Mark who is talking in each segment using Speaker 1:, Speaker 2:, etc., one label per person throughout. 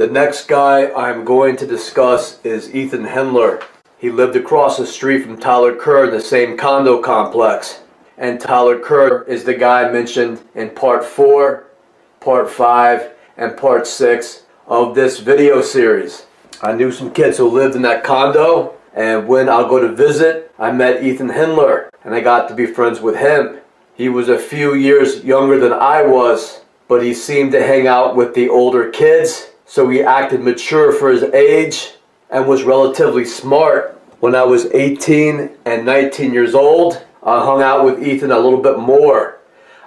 Speaker 1: The next guy I'm going to discuss is Ethan Hindler. He lived across the street from Tyler Kerr in the same condo complex. And Tyler Kerr is the guy mentioned in part 4, part 5, and part 6 of this video series. I knew some kids who lived in that condo, and when I'll go to visit, I met Ethan Hindler, and I got to be friends with him. He was a few years younger than I was, but he seemed to hang out with the older kids, so he acted mature for his age and was relatively smart. When I was 18 and 19 years old, I hung out with Ethan a little bit more.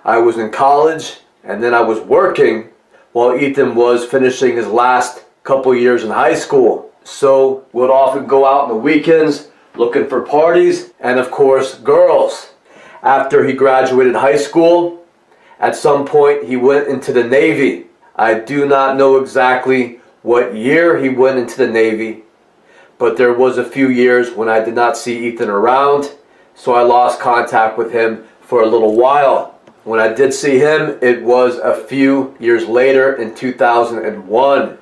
Speaker 1: I was in college and then I was working while Ethan was finishing his last couple years in high school. So we'd often go out on the weekends looking for parties and of course girls. After he graduated high school, at some point he went into the Navy. I do not know exactly what year he went into the Navy, but there was a few years when I did not see Ethan around, so I lost contact with him for a little while. When I did see him, it was a few years later in 2001.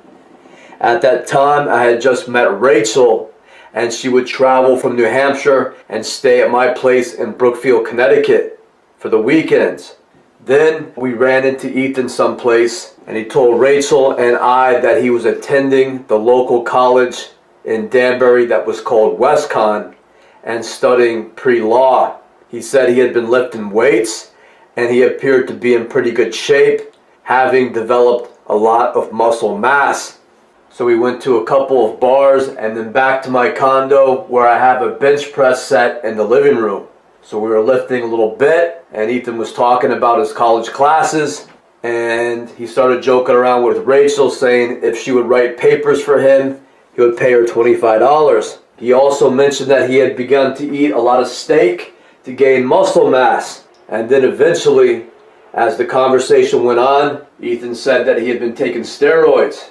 Speaker 1: At that time, I had just met Rachel, and she would travel from New Hampshire and stay at my place in Brookfield, Connecticut for the weekends. Then we ran into Ethan someplace, and he told Rachel and I that he was attending the local college in Danbury that was called WestCon and studying pre-law. He said he had been lifting weights and he appeared to be in pretty good shape, having developed a lot of muscle mass. So we went to a couple of bars and then back to my condo where I have a bench press set in the living room. So we were lifting a little bit and Ethan was talking about his college classes, and he started joking around with Rachel saying if she would write papers for him, he would pay her $25. He also mentioned that he had begun to eat a lot of steak to gain muscle mass. And then eventually, as the conversation went on, Ethan said that he had been taking steroids.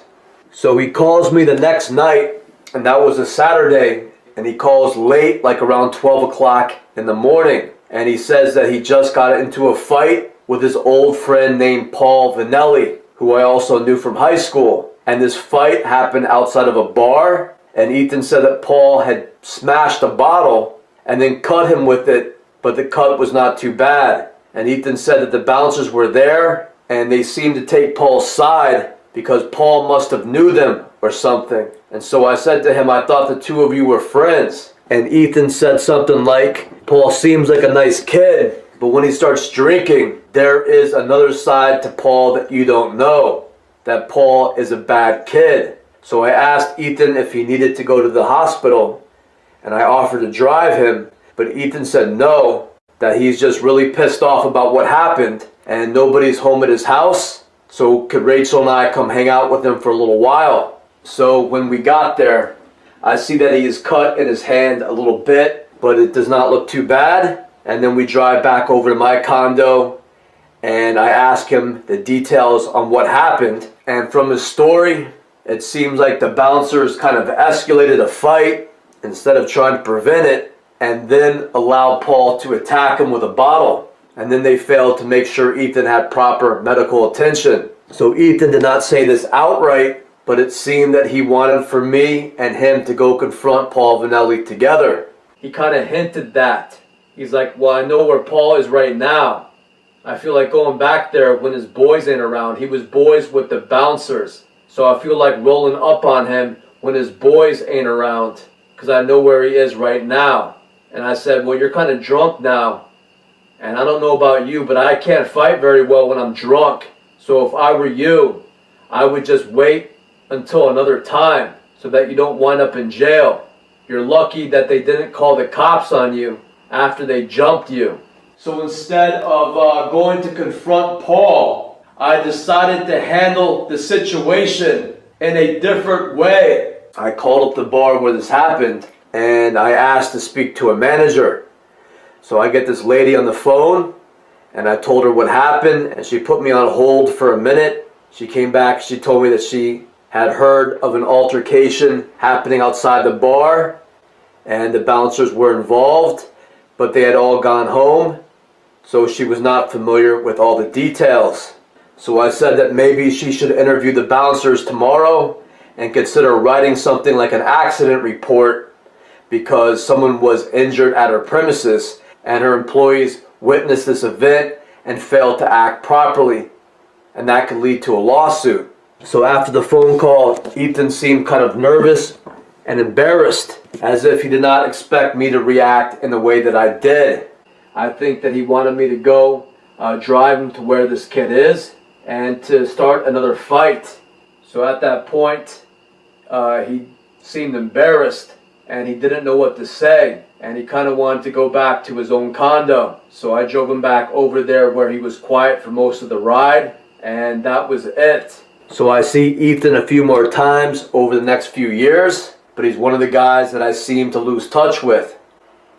Speaker 1: So he calls me the next night, and that was a Saturday, and he calls late, like around 12 o'clock in the morning. And he says that he just got into a fight with his old friend named Paul Vanelli, who I also knew from high school. And this fight happened outside of a bar, and Ethan said that Paul had smashed a bottle and then cut him with it, but the cut was not too bad. And Ethan said that the bouncers were there, and they seemed to take Paul's side because Paul must have knew them or something. And so I said to him, I thought the two of you were friends. And Ethan said something like, Paul seems like a nice kid, but when he starts drinking, there is another side to Paul that you don't know, that Paul is a bad kid. So I asked Ethan if he needed to go to the hospital, and I offered to drive him, but Ethan said no, that he's just really pissed off about what happened, and nobody's home at his house, so could Rachel and I come hang out with him for a little while. So when we got there, I see that he is cut in his hand a little bit, but it does not look too bad. And then we drive back over to my condo, and I ask him the details on what happened. And from his story, it seems like the bouncers kind of escalated a fight instead of trying to prevent it, and then allowed Paul to attack him with a bottle. And then they failed to make sure Ethan had proper medical attention. So Ethan did not say this outright, but it seemed that he wanted for me and him to go confront Paul Vanelli together. He kind of hinted that. He's like, well, I know where Paul is right now. I feel like going back there when his boys ain't around. He was boys with the bouncers. So I feel like rolling up on him when his boys ain't around, because I know where he is right now. And I said, well, you're kind of drunk now. And I don't know about you, but I can't fight very well when I'm drunk. So if I were you, I would just wait until another time so that you don't wind up in jail. You're lucky that they didn't call the cops on you after they jumped you. So instead of going to confront Paul, I decided to handle the situation in a different way. I called up the bar where this happened, and I asked to speak to a manager. So I get this lady on the phone, and I told her what happened, and she put me on hold for a minute. She came back, she told me that she had heard of an altercation happening outside the bar, and the bouncers were involved, but they had all gone home, so she was not familiar with all the details. So I said that maybe she should interview the bouncers tomorrow, and consider writing something like an accident report because someone was injured at her premises and her employees witnessed this event and failed to act properly, and that could lead to a lawsuit. So after the phone call, Ethan seemed kind of nervous and embarrassed, as if he did not expect me to react in the way that I did. I think that he wanted me to go drive him to where this kid is and to start another fight. So at that point, he seemed embarrassed and he didn't know what to say, and he kind of wanted to go back to his own condo. So I drove him back over there where he was quiet for most of the ride, and that was it. So I see Ethan a few more times over the next few years, but he's one of the guys that I seem to lose touch with.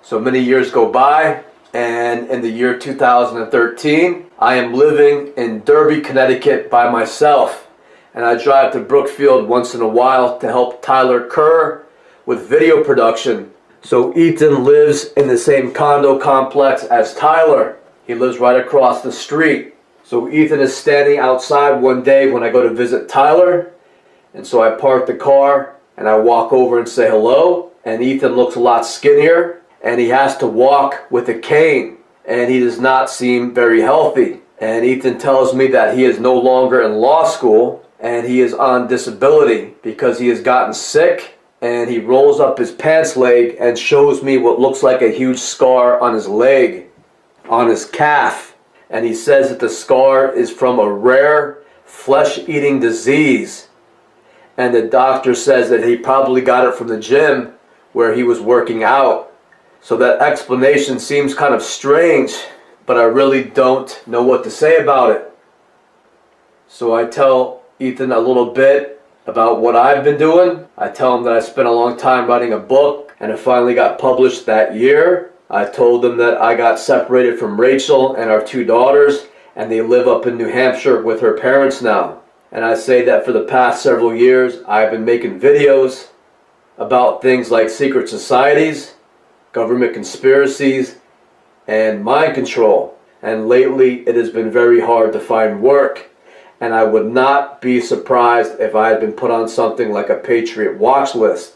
Speaker 1: So many years go by, and in the year 2013, I am living in Derby, Connecticut by myself, and I drive to Brookfield once in a while to help Tyler Kerr with video production. So Ethan lives in the same condo complex as Tyler. He lives right across the street. So Ethan is standing outside one day when I go to visit Tyler, and so I park the car and I walk over and say hello, and Ethan looks a lot skinnier and he has to walk with a cane and he does not seem very healthy. And Ethan tells me that he is no longer in law school and he is on disability because he has gotten sick, and he rolls up his pants leg and shows me what looks like a huge scar on his leg, on his calf. And he says that the scar is from a rare flesh-eating disease. And the doctor says that he probably got it from the gym where he was working out. So that explanation seems kind of strange, but I really don't know what to say about it. So I tell Ethan a little bit about what I've been doing. I tell him that I spent a long time writing a book and it finally got published that year. I told them that I got separated from Rachel and our 2 daughters, and they live up in New Hampshire with her parents now. And I say that for the past several years, I've been making videos about things like secret societies, government conspiracies, and mind control. And lately, it has been very hard to find work. And I would not be surprised if I had been put on something like a Patriot Watch list,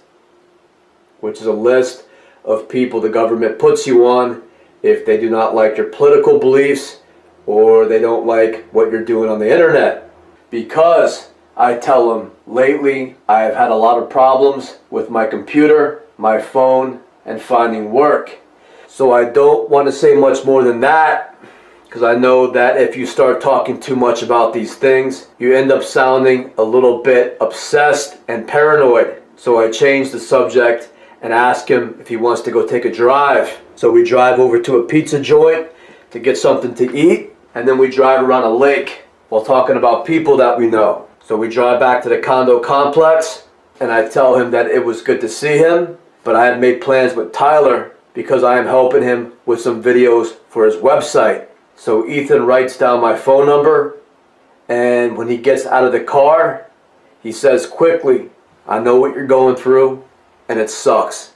Speaker 1: which is a list of people the government puts you on if they do not like your political beliefs or they don't like what you're doing on the internet. Because I tell them, lately I have had a lot of problems with my computer, my phone, and finding work. So I don't want to say much more than that, because I know that if you start talking too much about these things, you end up sounding a little bit obsessed and paranoid. So I changed the subject and ask him if he wants to go take a drive. So we drive over to a pizza joint to get something to eat, and then we drive around a lake while talking about people that we know. So we drive back to the condo complex, and I tell him that it was good to see him, but I had made plans with Tyler because I am helping him with some videos for his website. So Ethan writes down my phone number, and when he gets out of the car, he says quickly, "I know what you're going through, and it sucks."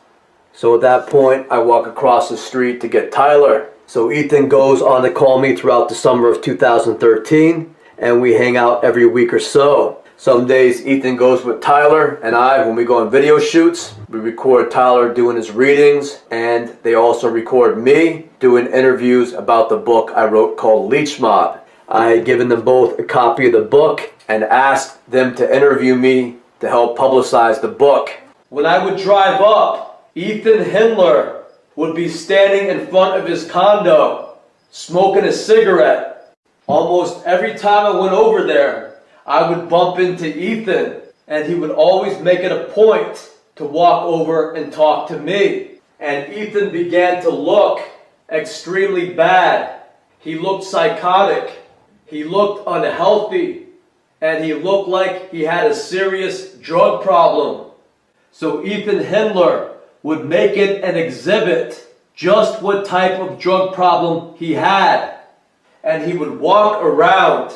Speaker 1: So at that point, I walk across the street to get Tyler. So Ethan goes on to call me throughout the summer of 2013, and we hang out every week or so. Some days Ethan goes with Tyler, and when we go on video shoots, we record Tyler doing his readings, and they also record me doing interviews about the book I wrote called Leech Mob. I had given them both a copy of the book and asked them to interview me to help publicize the book. When I would drive up, Ethan Hindler would be standing in front of his condo, smoking a cigarette. Almost every time I went over there, I would bump into Ethan, and he would always make it a point to walk over and talk to me. And Ethan began to look extremely bad. He looked psychotic. He looked unhealthy. And he looked like he had a serious drug problem. So Ethan Hindler would make it an exhibit just what type of drug problem he had. And he would walk around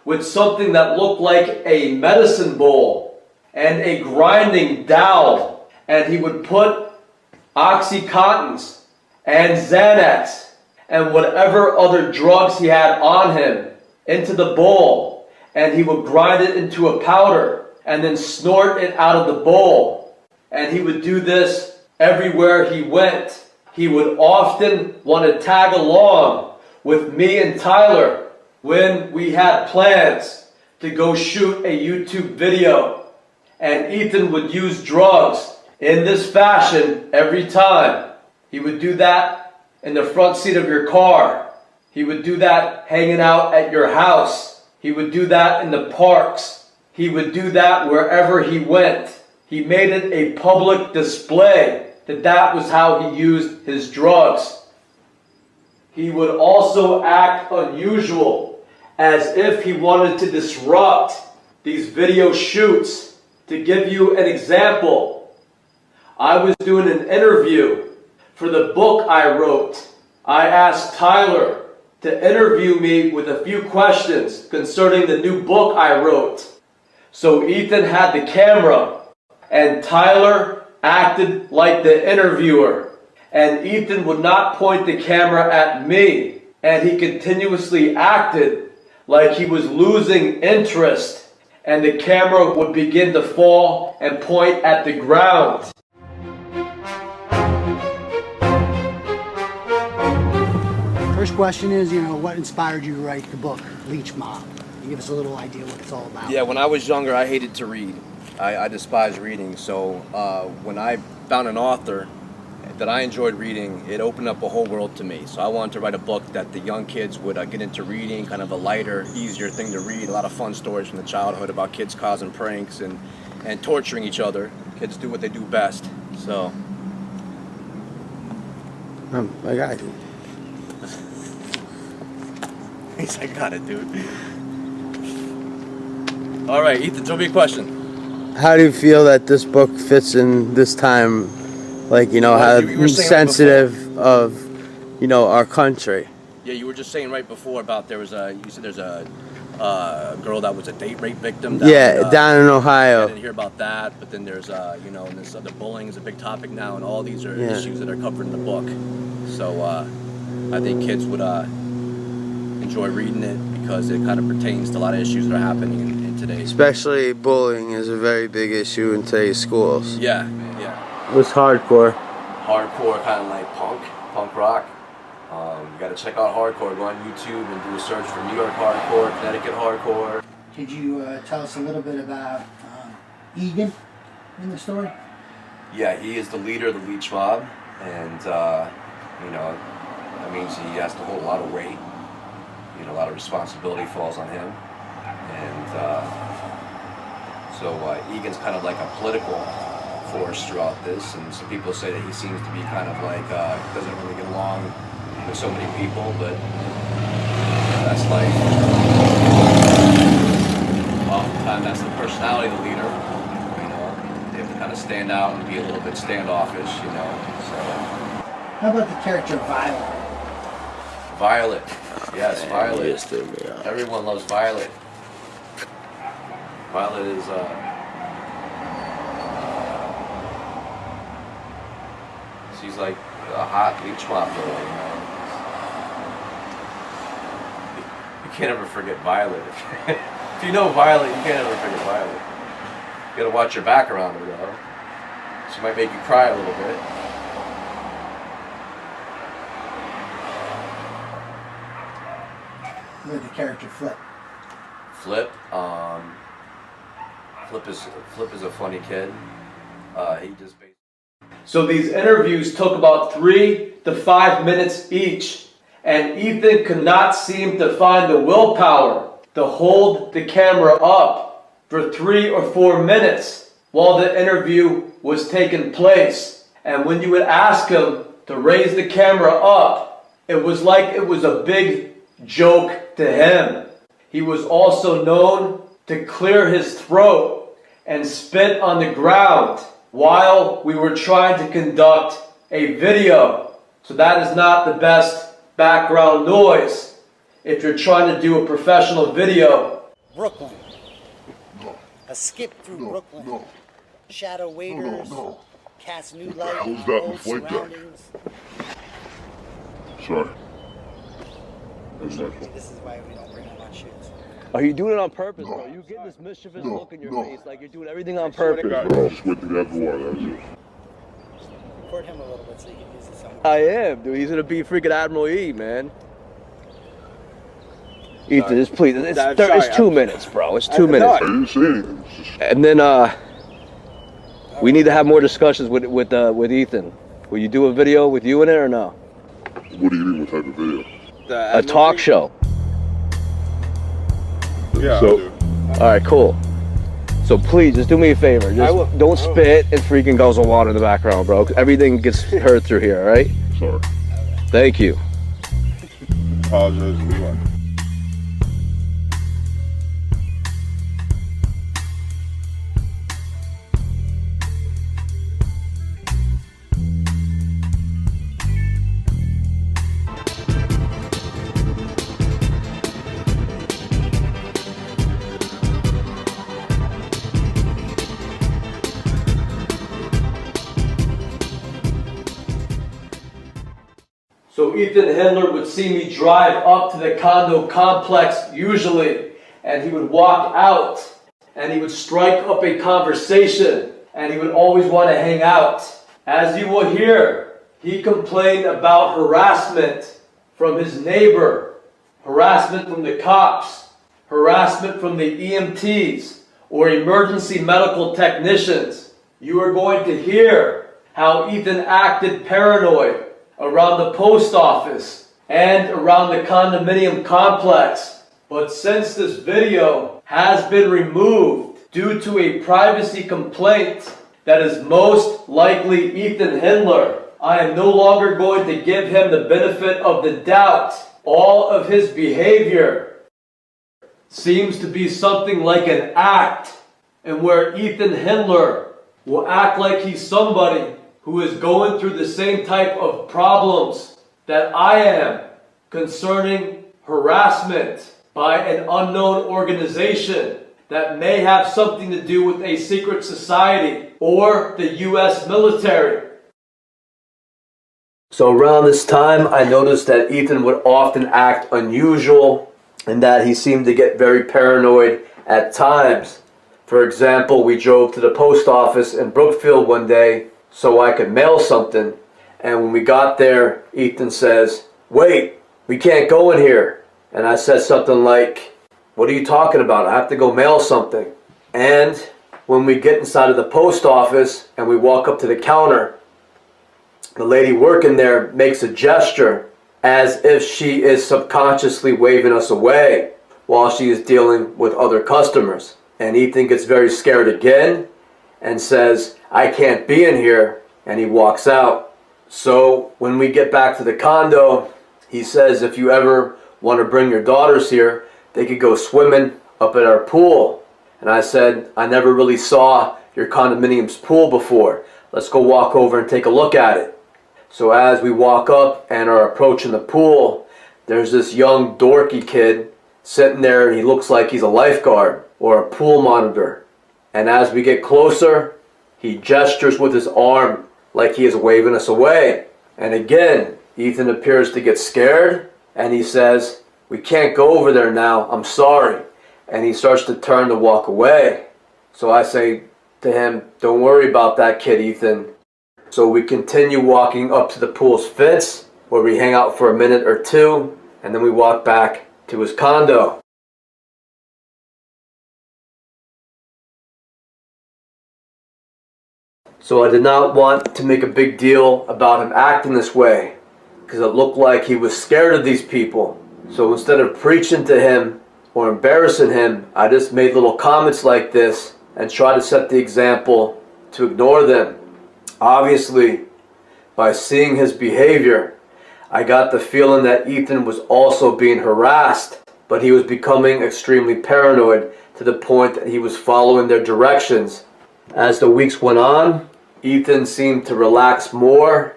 Speaker 1: with something that looked like a medicine bowl and a grinding dowel. And he would put Oxycontins and Xanax and whatever other drugs he had on him into the bowl. And he would grind it into a powder. and then snort it out of the bowl. And he would do this everywhere he went. He would often want to tag along with me and Tyler when we had plans to go shoot a YouTube video. And Ethan would use drugs in this fashion every time. He would do that in the front seat of your car. He would do that hanging out at your house. He would do that in the parks. He would do that wherever he went. He made it a public display that that was how he used his drugs. He would also act unusual, as if he wanted to disrupt these video shoots. To give you an example, I was doing an interview for the book I wrote. I asked Tyler to interview me with a few questions concerning the new book I wrote. So Ethan had the camera, and Tyler acted like the interviewer. And Ethan would not point the camera at me, and he continuously acted like he was losing interest, and the camera would begin to fall and point at the ground.
Speaker 2: First question is, what inspired you to write the book, Leech Mob? Can you give us a little idea what it's all about?
Speaker 3: Yeah, when I was younger, I hated to read. I despised reading. So when I found an author that I enjoyed reading, it opened up a whole world to me. So I wanted to write a book that the young kids would get into reading, kind of a lighter, easier thing to read. A lot of fun stories from the childhood about kids causing pranks and torturing each other. Kids do what they do best. So.
Speaker 4: I got it.
Speaker 3: He's like, I got it, dude. All right, Ethan, throw me a question.
Speaker 4: How do you feel that this book fits in this time? Like, how
Speaker 3: you were saying
Speaker 4: sensitive of, our country.
Speaker 3: Yeah, you were just saying right before about you said there's a girl that was a date rape victim.
Speaker 4: Down in Ohio.
Speaker 3: I didn't hear about that, but then there's, and this other bullying is a big topic now, and all these are issues that are covered in the book. So I think kids would enjoy reading it because it kind of pertains to a lot of issues that are happening in today's.
Speaker 4: Especially bullying is a very big issue in today's schools.
Speaker 3: Yeah.
Speaker 4: What's hardcore?
Speaker 3: Hardcore, kind of like punk rock. You got to check out hardcore. Go on YouTube and do a search for New York hardcore, Connecticut hardcore.
Speaker 2: Could you tell us a little bit about Egan in the story?
Speaker 3: Yeah, he is the leader of the Leech Mob, and that means he has to hold a lot of weight. A lot of responsibility falls on him, and so Egan's kind of like a political force throughout this, and some people say that he seems to be kind of like doesn't really get along with so many people, but that's like oftentimes that's the personality of the leader. They have to kind of stand out and be a little bit standoffish, So
Speaker 2: How about the character Violet?
Speaker 3: Violet. Yes, Violet.
Speaker 4: Yes, yeah.
Speaker 3: Everyone loves Violet. Violet is she's like a hot Leech Mob girl, You can't ever forget Violet. If you know Violet, you can't ever forget Violet. You gotta watch your back around her though. She might make you cry a little bit.
Speaker 2: What about the character Flip?
Speaker 3: Flip is a funny kid. He just basically.
Speaker 1: So these interviews took about 3 to 5 minutes each, and Ethan could not seem to find the willpower to hold the camera up for 3 or 4 minutes while the interview was taking place. And when you would ask him to raise the camera up, it was like it was a big joke to him. He was also known to clear his throat and spit on the ground while we were trying to conduct a video. So that is not the best background noise if you're trying to do a professional video.
Speaker 2: Brooklyn. A skip through Brooklyn.
Speaker 5: No.
Speaker 2: Shadow waiters.
Speaker 5: No.
Speaker 2: Cast new light
Speaker 5: hell's
Speaker 2: on
Speaker 5: that
Speaker 2: old
Speaker 5: in flight deck?
Speaker 2: surroundings.
Speaker 5: Sorry. That's not cool.
Speaker 2: This is why we don't bring them on shoots.
Speaker 3: Are you doing it on purpose, bro? You get this mischievous look in your face like you're doing everything on purpose.
Speaker 5: Bro, I just went through that door, that was it.
Speaker 2: Record him a little bit so you can use this on.
Speaker 3: I am, dude. He's gonna be freaking Admiral E, man. Ethan, just please. It's 2 minutes, bro. It's 2 minutes.
Speaker 5: I didn't say anything. It's just,
Speaker 3: And then we need to have more discussions with Ethan. Will you do a video with you in it or no?
Speaker 5: what do you mean, what type of video?
Speaker 3: A talk show.
Speaker 5: Yeah,
Speaker 3: So-
Speaker 5: I'll do.
Speaker 3: All right, cool. So please, just do me a favor. Just don't spit and freaking guzzle water in the background, bro. 'Cause everything gets heard through here, all right?
Speaker 5: Sorry.
Speaker 3: Thank you.
Speaker 5: Apologize, Levi.
Speaker 1: So Ethan Hindler would see me drive up to the condo complex usually, and he would walk out, and he would strike up a conversation, and he would always want to hang out. As you will hear, he complained about harassment from his neighbor, harassment from the cops, harassment from the EMTs or emergency medical technicians. You are going to hear how Ethan acted paranoid around the post office and around the condominium complex. But since this video has been removed due to a privacy complaint that is most likely Ethan Hindler, I am no longer going to give him the benefit of the doubt. All of his behavior seems to be something like an act, and where Ethan Hindler will act like he's somebody who is going through the same type of problems that I am concerning harassment by an unknown organization that may have something to do with a secret society or the U.S. military. So around this time, I noticed that Ethan would often act unusual and that he seemed to get very paranoid at times. For example, we drove to the post office in Brookfield one day so I could mail something, and when we got there, Ethan says, "Wait, we can't go in here." And I said something like, "What are you talking about? I have to go mail something." And when we get inside of the post office and we walk up to the counter, the lady working there makes a gesture as if she is subconsciously waving us away while she is dealing with other customers. And Ethan gets very scared again and says, "I can't be in here," and he walks out. So when we get back to the condo, he says if you ever want to bring your daughters here, they could go swimming up at our pool. And I said, "I never really saw your condominium's pool before. Let's go walk over and take a look at it." So as we walk up and are approaching the pool, there's this young dorky kid sitting there, and he looks like he's a lifeguard or a pool monitor. And as we get closer, he gestures with his arm like he is waving us away. And again, Ethan appears to get scared, and he says, "We can't go over there now, I'm sorry." And he starts to turn to walk away. So I say to him, "Don't worry about that kid, Ethan." So we continue walking up to the pool's fence, where we hang out for a minute or two, and then we walk back to his condo. So I did not want to make a big deal about him acting this way, because it looked like he was scared of these people. So instead of preaching to him or embarrassing him, I just made little comments like this and tried to set the example to ignore them. Obviously, by seeing his behavior, I got the feeling that Ethan was also being harassed, but he was becoming extremely paranoid to the point that he was following their directions. As the weeks went on, Ethan seemed to relax more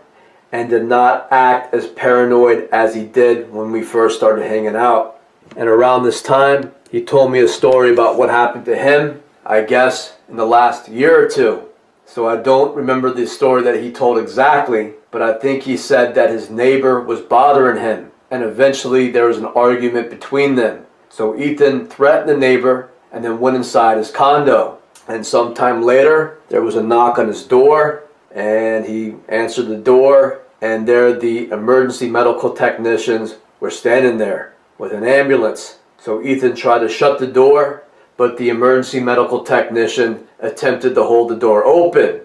Speaker 1: and did not act as paranoid as he did when we first started hanging out. And around this time, he told me a story about what happened to him, I guess, in the last year or two. So I don't remember the story that he told exactly, but I think he said that his neighbor was bothering him, and eventually there was an argument between them. So Ethan threatened the neighbor and then went inside his condo. And sometime later, there was a knock on his door, and he answered the door, and there the emergency medical technicians were standing there with an ambulance. So Ethan tried to shut the door, but the emergency medical technician attempted to hold the door open.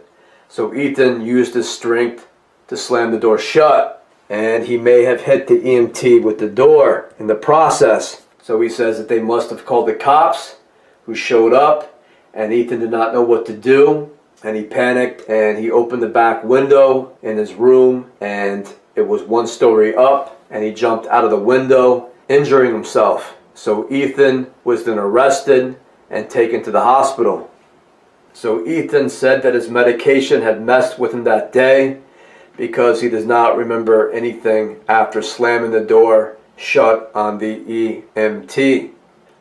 Speaker 1: So Ethan used his strength to slam the door shut, and he may have hit the EMT with the door in the process. So he says that they must have called the cops, who showed up, and Ethan did not know what to do, and he panicked, and he opened the back window in his room, and it was 1 story up, and he jumped out of the window, injuring himself. So Ethan was then arrested and taken to the hospital. So Ethan said that his medication had messed with him that day because he does not remember anything after slamming the door shut on the EMT.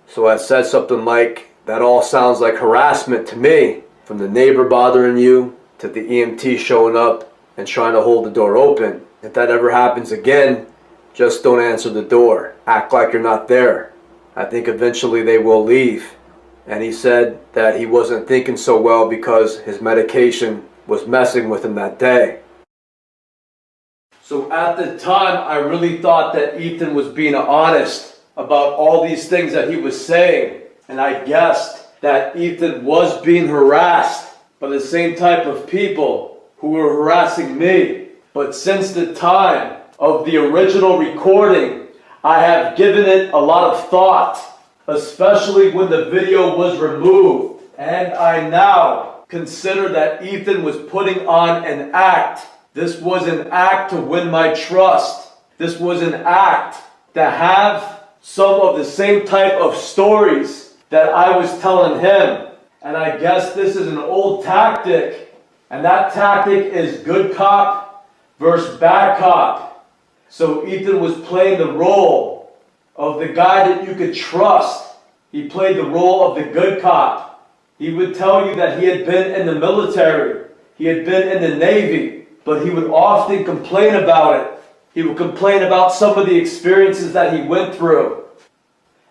Speaker 1: So I said something like, that all sounds like harassment to me, from the neighbor bothering you to the EMT showing up and trying to hold the door open. If that ever happens again, just don't answer the door. Act like you're not there. I think eventually they will leave. And he said that he wasn't thinking so well because his medication was messing with him that day. So at the time, I really thought that Ethan was being honest about all these things that he was saying. And I guessed that Ethan was being harassed by the same type of people who were harassing me. But since the time of the original recording, I have given it a lot of thought, especially when the video was removed. And I now consider that Ethan was putting on an act. This was an act to win my trust. This was an act to have some of the same type of stories that I was telling him. And I guess this is an old tactic, and that tactic is good cop versus bad cop. So Ethan was playing the role of the guy that you could trust. He played the role of the good cop. He would tell you that he had been in the military, he had been in the Navy, but he would often complain about it. He would complain about some of the experiences that he went through.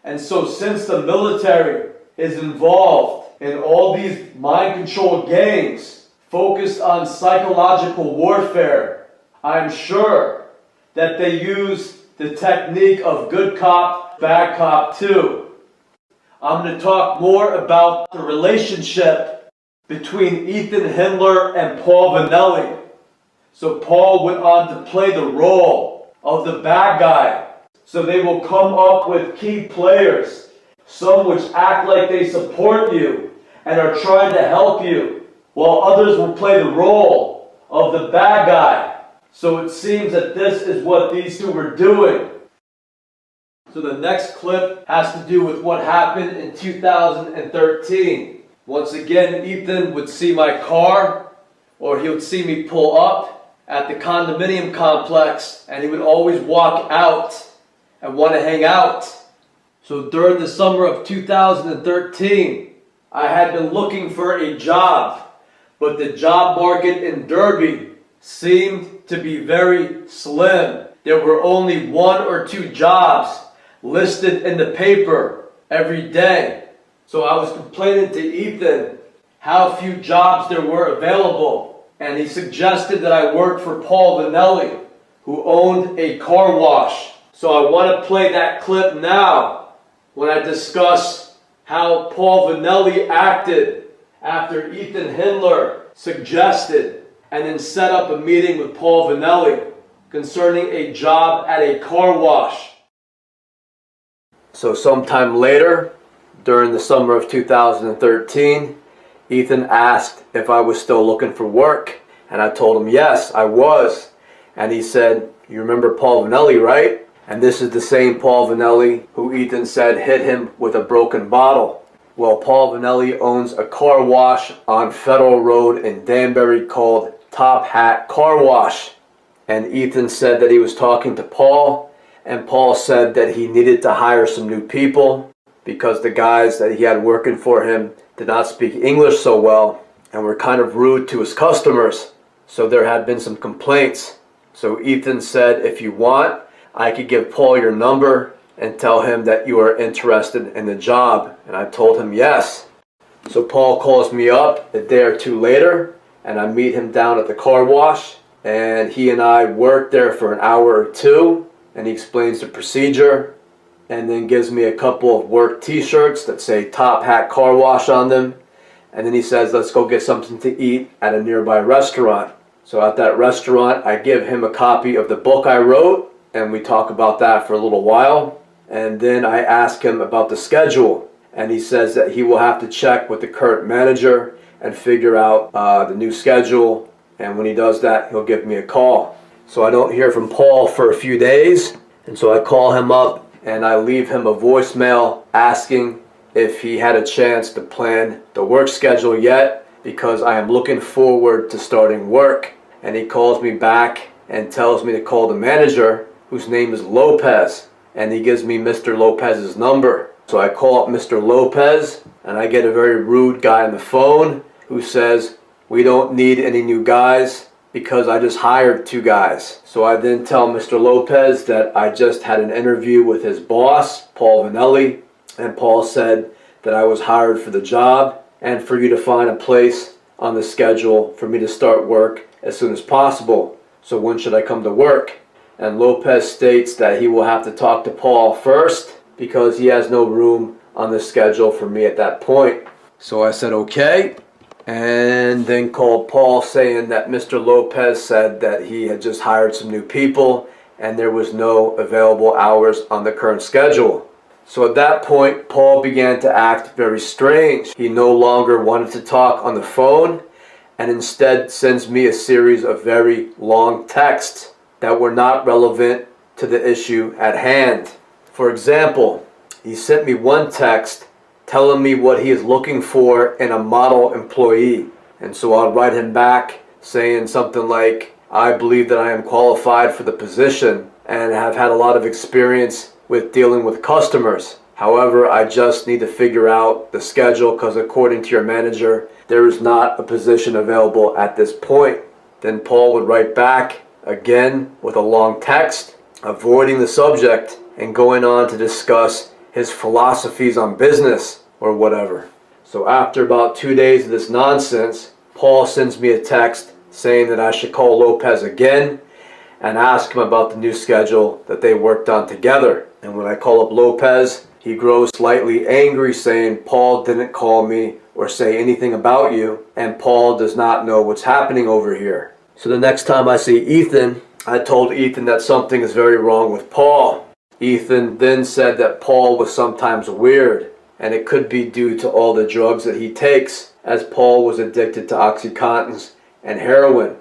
Speaker 1: And so since the military is involved in all these mind control games focused on psychological warfare, I'm sure that they use the technique of good cop, bad cop too. I'm going to talk more about the relationship between Ethan Hindler and Paul Vanelli. So Paul went on to play the role of the bad guy. So they will come up with key players, some which act like they support you and are trying to help you, while others will play the role of the bad guy. So it seems that this is what these two were doing. So the next clip has to do with what happened in 2013. Once again, Ethan would see my car, or he would see me pull up at the condominium complex, and he would always walk out and want to hang out. So during the summer of 2013, I had been looking for a job, but the job market in Derby seemed to be very slim. There were only 1 or 2 jobs listed in the paper every day. So I was complaining to Ethan how few jobs there were available, and he suggested that I work for Paul Vanelli, who owned a car wash. So I want to play that clip now when I discuss how Paul Vanelli acted after Ethan Hindler suggested and then set up a meeting with Paul Vanelli concerning a job at a car wash. So sometime later, during the summer of 2013, Ethan asked if I was still looking for work, and I told him yes, I was. And he said, "You remember Paul Vanelli, right?" And this is the same Paul Vanelli who Ethan said hit him with a broken bottle. Well, Paul Vanelli owns a car wash on Federal Road in Danbury called Top Hat Car Wash. And Ethan said that he was talking to Paul, and Paul said that he needed to hire some new people because the guys that he had working for him did not speak English so well and were kind of rude to his customers. So there had been some complaints. So Ethan said, "If you want, I could give Paul your number and tell him that you are interested in the job. And I told him yes. So Paul calls me up a day or two later, and I meet him down at the car wash, and he and I work there for an hour or two, and he explains the procedure, and then gives me a couple of work t-shirts that say Top Hat Car Wash on them, and then he says, let's go get something to eat at a nearby restaurant. So at that restaurant, I give him a copy of the book I wrote, and we talk about that for a little while, and then I ask him about the schedule, and he says that he will have to check with the current manager and figure out the new schedule, and when he does that, he'll give me a call. So I don't hear from Paul for a few days, and so I call him up and I leave him a voicemail asking if he had a chance to plan the work schedule yet, because I am looking forward to starting work. And he calls me back and tells me to call the manager, whose name is Lopez, and he gives me Mr. Lopez's number. So I call up Mr. Lopez, and I get a very rude guy on the phone who says, we don't need any new guys because I just hired 2 guys. So I then tell Mr. Lopez that I just had an interview with his boss, Paul Vanelli, and Paul said that I was hired for the job and for you to find a place on the schedule for me to start work as soon as possible. So when should I come to work? And Lopez states that he will have to talk to Paul first because he has no room on the schedule for me at that point. So I said okay, and then called Paul saying that Mr. Lopez said that he had just hired some new people and there was no available hours on the current schedule. So at that point, Paul began to act very strange. He no longer wanted to talk on the phone and instead sends me a series of very long texts that were not relevant to the issue at hand. For example, he sent me one text telling me what he is looking for in a model employee. And so I'll write him back saying something like, I believe that I am qualified for the position and have had a lot of experience with dealing with customers. However, I just need to figure out the schedule because according to your manager, there is not a position available at this point. Then Paul would write back again with a long text, avoiding the subject and going on to discuss his philosophies on business or whatever. So after about 2 days of this nonsense, Paul sends me a text saying that I should call Lopez again and ask him about the new schedule that they worked on together. And when I call up Lopez, he grows slightly angry saying Paul didn't call me or say anything about you and Paul does not know what's happening over here. So the next time I see Ethan, I told Ethan that something is very wrong with Paul. Ethan then said that Paul was sometimes weird, and it could be due to all the drugs that he takes, as Paul was addicted to Oxycontins and heroin.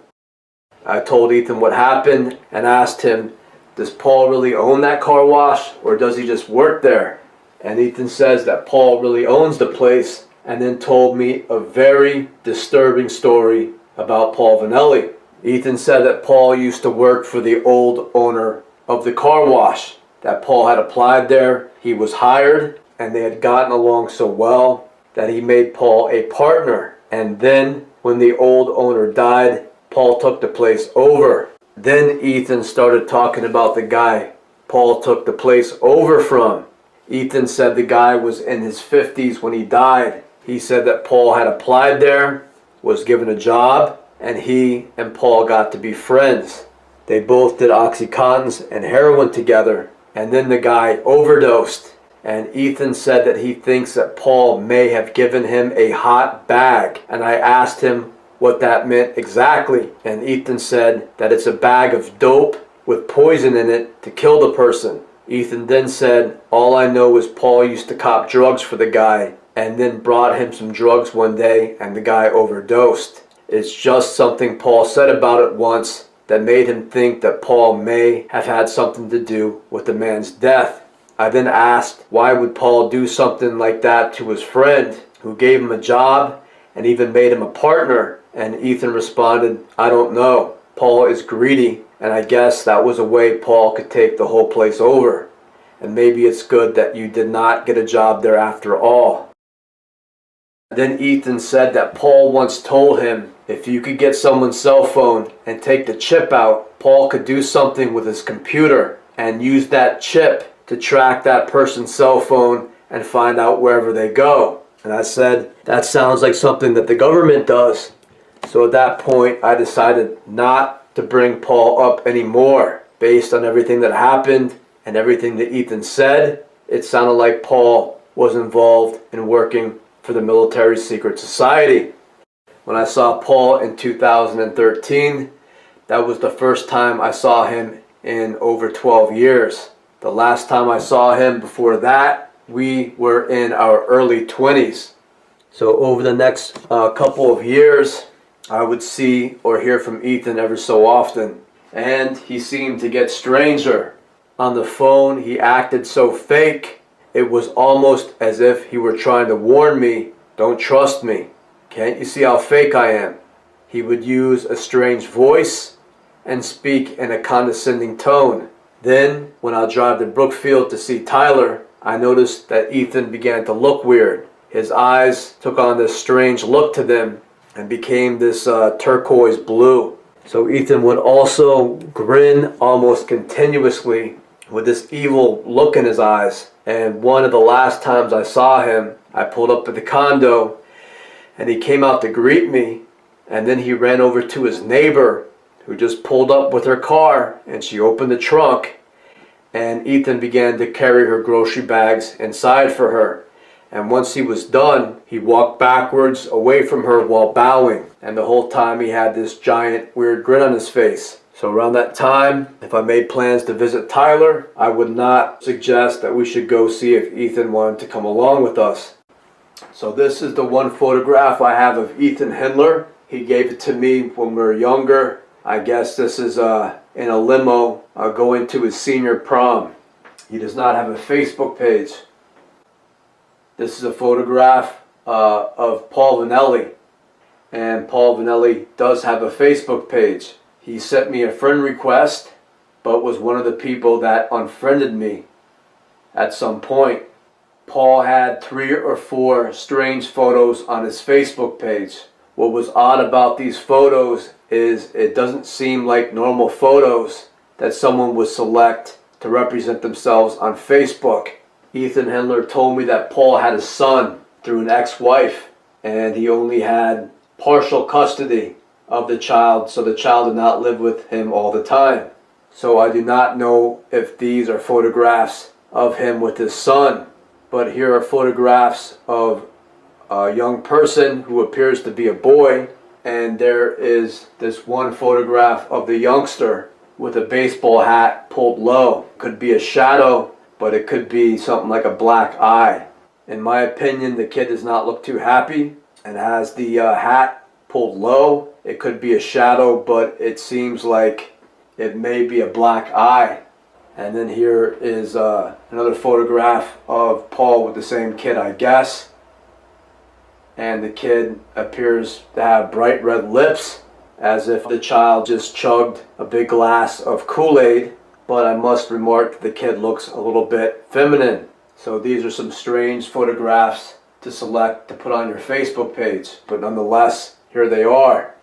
Speaker 1: I told Ethan what happened and asked him, does Paul really own that car wash, or does he just work there? And Ethan says that Paul really owns the place, and then told me a very disturbing story about Paul Vanelli. Ethan said that Paul used to work for the old owner of the car wash, that Paul had applied there, he was hired, and they had gotten along so well that he made Paul a partner. And then when the old owner died, Paul took the place over. Then Ethan started talking about the guy Paul took the place over from. Ethan said the guy was in his 50s when he died. He said that Paul had applied there, was given a job, and he and Paul got to be friends. They both did Oxycontins and heroin together, and then the guy overdosed. And Ethan said that he thinks that Paul may have given him a hot bag. And I asked him what that meant exactly. And Ethan said that it's a bag of dope with poison in it to kill the person. Ethan then said, all I know is Paul used to cop drugs for the guy and then brought him some drugs one day and the guy overdosed. It's just something Paul said about it once that made him think that Paul may have had something to do with the man's death. I then asked, why would Paul do something like that to his friend who gave him a job and even made him a partner? And Ethan responded, I don't know. Paul is greedy, and I guess that was a way Paul could take the whole place over. And maybe it's good that you did not get a job there after all. Then Ethan said that Paul once told him if you could get someone's cell phone and take the chip out, Paul could do something with his computer and use that chip to track that person's cell phone and find out wherever they go. And I said, that sounds like something that the government does. So at that point, I decided not to bring Paul up anymore. Based on everything that happened and everything that Ethan said, it sounded like Paul was involved in working for the military secret society. When I saw Paul in 2013, that was the first time I saw him in over 12 years. The last time I saw him before that, we were in our early 20s. So over the next couple of years, I would see or hear from Ethan ever so often. And he seemed to get stranger. On the phone, he acted so fake. It was almost as if he were trying to warn me, don't trust me. Can't you see how fake I am? He would use a strange voice and speak in a condescending tone. Then, when I'll drive to Brookfield to see Tyler, I noticed that Ethan began to look weird. His eyes took on this strange look to them and became this turquoise blue. So Ethan would also grin almost continuously with this evil look in his eyes. And one of the last times I saw him, I pulled up at the condo and he came out to greet me, and then he ran over to his neighbor who just pulled up with her car, and she opened the trunk, and Ethan began to carry her grocery bags inside for her. And once he was done, he walked backwards away from her while bowing, and the whole time he had this giant weird grin on his face. So around that time, if I made plans to visit Tyler, I would not suggest that we should go see if Ethan wanted to come along with us. So this is the one photograph I have of Ethan Hindler. He gave it to me when we were younger. I guess this is in a limo going to his senior prom. He does not have a Facebook page. This is a photograph of Paul Vanelli. And Paul Vanelli does have a Facebook page. He sent me a friend request, but was one of the people that unfriended me at some point. Paul had 3 or 4 strange photos on his Facebook page. What was odd about these photos is it doesn't seem like normal photos that someone would select to represent themselves on Facebook. Ethan Hindler told me that Paul had a son through an ex-wife, and he only had partial custody of the child, so the child did not live with him all the time. So I do not know if these are photographs of him with his son, but here are photographs of a young person who appears to be a boy, and there is this one photograph of the youngster with a baseball hat pulled low. Could be a shadow, but it could be something like a black eye. In my opinion, the kid does not look too happy and has the hat pulled low. It could be a shadow, but it seems like it may be a black eye. And then here is another photograph of Paul with the same kid, I guess. And the kid appears to have bright red lips, as if the child just chugged a big glass of Kool-Aid. But I must remark that the kid looks a little bit feminine. So these are some strange photographs to select to put on your Facebook page. But nonetheless, here they are.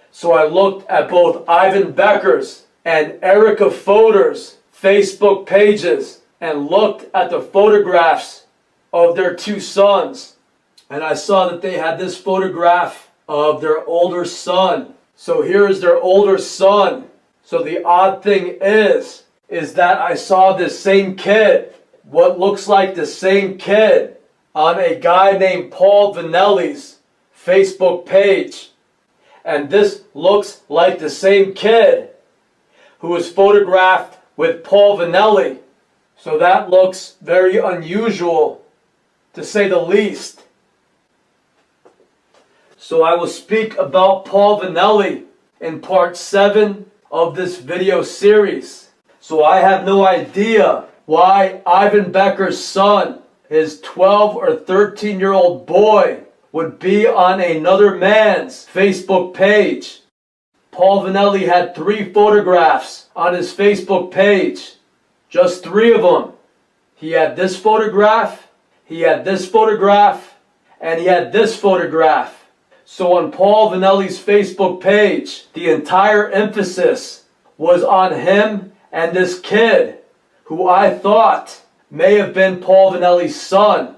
Speaker 1: So I looked at both Ivan Becker's and Erica Foder's Facebook pages and looked at the photographs of their 2 sons. And I saw that they had this photograph of their older son. So here is their older son. So the odd thing is is that I saw this same kid, what looks like the same kid, on a guy named Paul Vanelli's Facebook page. And this looks like the same kid who was photographed with Paul Vanelli. So that looks very unusual, to say the least. So I will speak about Paul Vanelli in part 7 of this video series. So I have no idea why Ivan Becker's son, his 12 or 13-year-old boy, would be on another man's Facebook page. Paul Vanelli had 3 photographs on his Facebook page. Just 3 of them. He had this photograph, he had this photograph, and he had this photograph. So on Paul Vanelli's Facebook page, the entire emphasis was on him and this kid, who I thought may have been Paul Vanelli's son.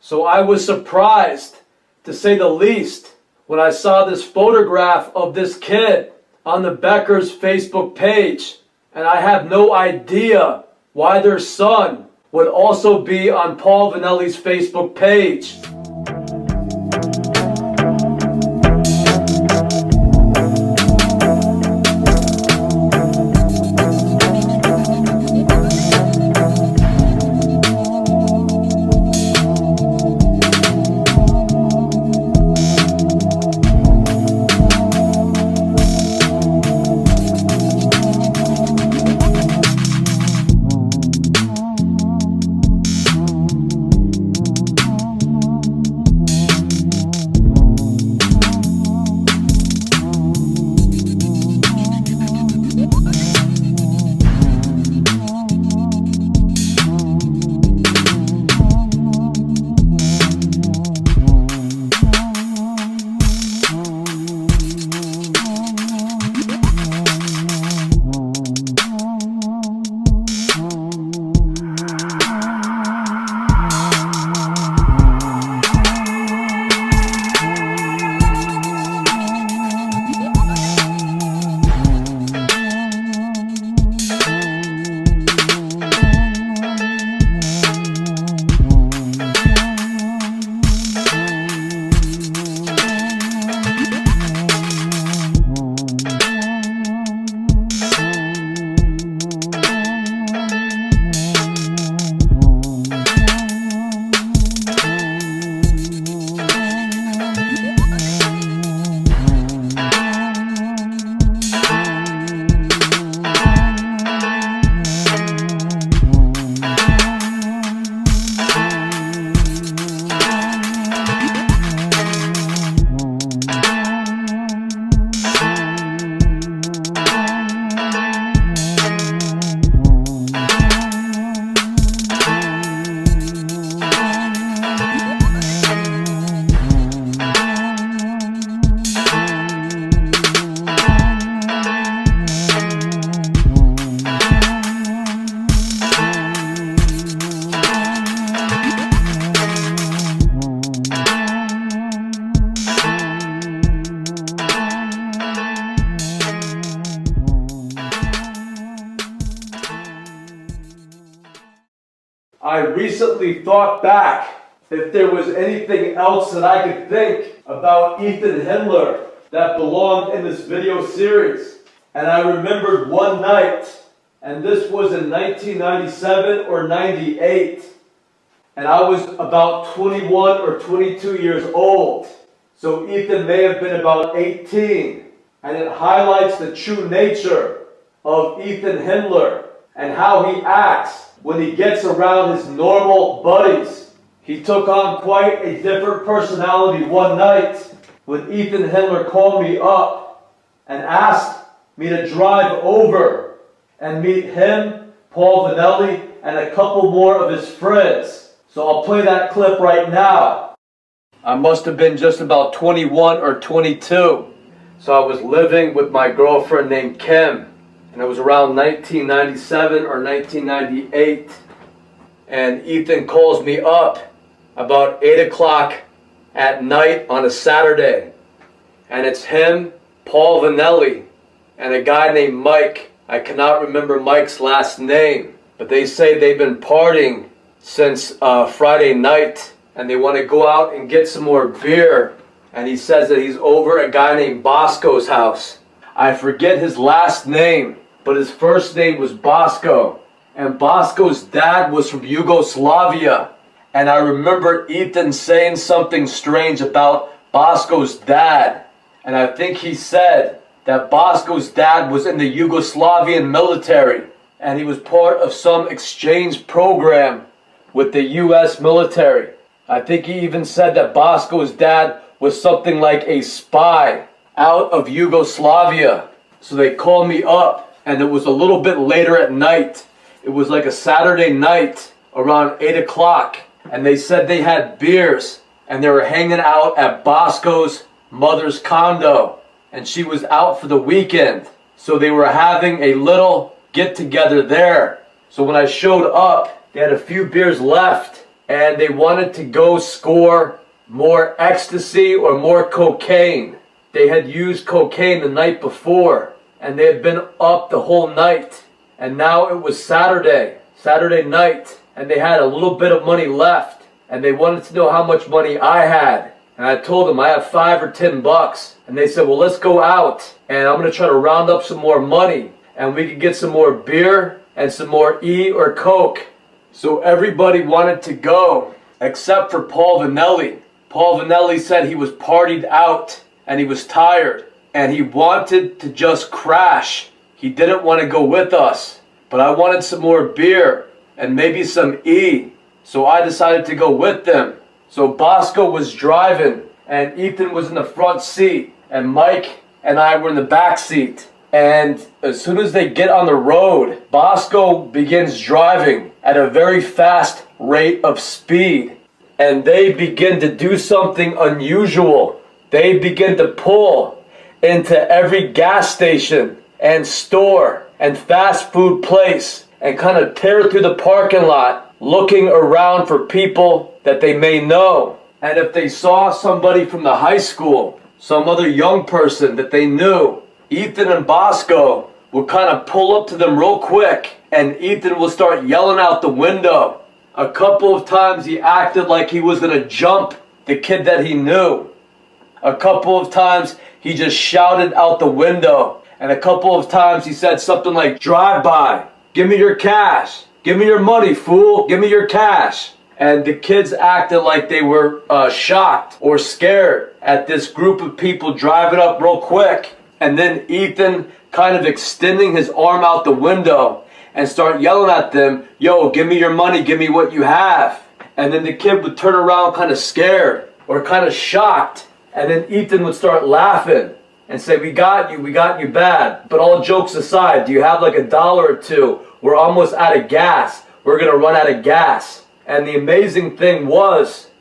Speaker 1: So I was surprised, to say the least, when I saw this photograph of this kid on the Beckers' Facebook page. And I have no idea why their son would also be on Paul Vanelli's Facebook page. I recently thought back if there was anything else that I could think about Ethan Hindler that belonged in this video series. And I remembered one night, and this was in 1997 or 98, and I was about 21 or 22 years old. So Ethan may have been about 18, and it highlights the true nature of Ethan Hindler and how he acts when he gets around his normal buddies. He took on quite a different personality one night when Ethan Hindler called me up and asked me to drive over and meet him, Paul Vanelli, and a couple more of his friends. So I'll play that clip right now. I must have been just about 21 or 22. So I was living with my girlfriend named Kim. And it was around 1997 or 1998. And Ethan calls me up about 8 o'clock at night on a Saturday. And it's him, Paul Vanelli, and a guy named Mike I cannot remember Mike's last name, but they say they've been partying since Friday night, and they want to go out and get some more beer. And he says that he's over at a guy named Bosco's house. I forget his last name, but his first name was Bosco. And Bosco's dad was from Yugoslavia. And I remember Ethan saying something strange about Bosco's dad. And I think he said that Bosco's dad was in the Yugoslavian military. And he was part of some exchange program with the U.S. military. I think he even said that Bosco's dad was something like a spy out of Yugoslavia. So they called me up, and it was a little bit later at night. It was like a Saturday night around 8 o'clock. And they said they had beers, and they were hanging out at Bosco's mother's condo. And she was out for the weekend. So they were having a little get-together there. So when I showed up, they had a few beers left, and they wanted to go score more ecstasy or more cocaine. They had used cocaine the night before, and they had been up the whole night. And now it was Saturday night, and they had a little bit of money left, and they wanted to know how much money I had. And I told them I have $5 or $10. And they said, well, let's go out, and I'm going to try to round up some more money, and we could get some more beer and some more E or Coke. So everybody wanted to go, except for Paul Vanelli. Paul Vanelli said he was partied out and he was tired and he wanted to just crash. He didn't want to go with us, but I wanted some more beer and maybe some E, so I decided to go with them. So Bosco was driving and Ethan was in the front seat and Mike and I were in the back seat. And as soon as they get on the road, Bosco begins driving at a very fast rate of speed. And they begin to do something unusual. They begin to pull into every gas station and store and fast food place and kind of tear through the parking lot looking around for people that they may know. And if they saw somebody from the high school, some other young person that they knew, Ethan and Bosco would kind of pull up to them real quick, and Ethan will start yelling out the window. A couple of times he acted like he was going to jump the kid that he knew. A couple of times he just shouted out the window. And a couple of times he said something like, drive by, give me your cash, give me your money, fool, give me your cash. And the kids acted like they were shocked or scared at this group of people driving up real quick. And then Ethan kind of extending his arm out the window and start yelling at them, yo, give me your money, give me what you have. And then the kid would turn around kind of scared or kind of shocked. And then Ethan would start laughing and say, we got you bad. But all jokes aside, do you have like $1 or $2? We're almost out of gas. We're going to run out of gas. And the amazing thing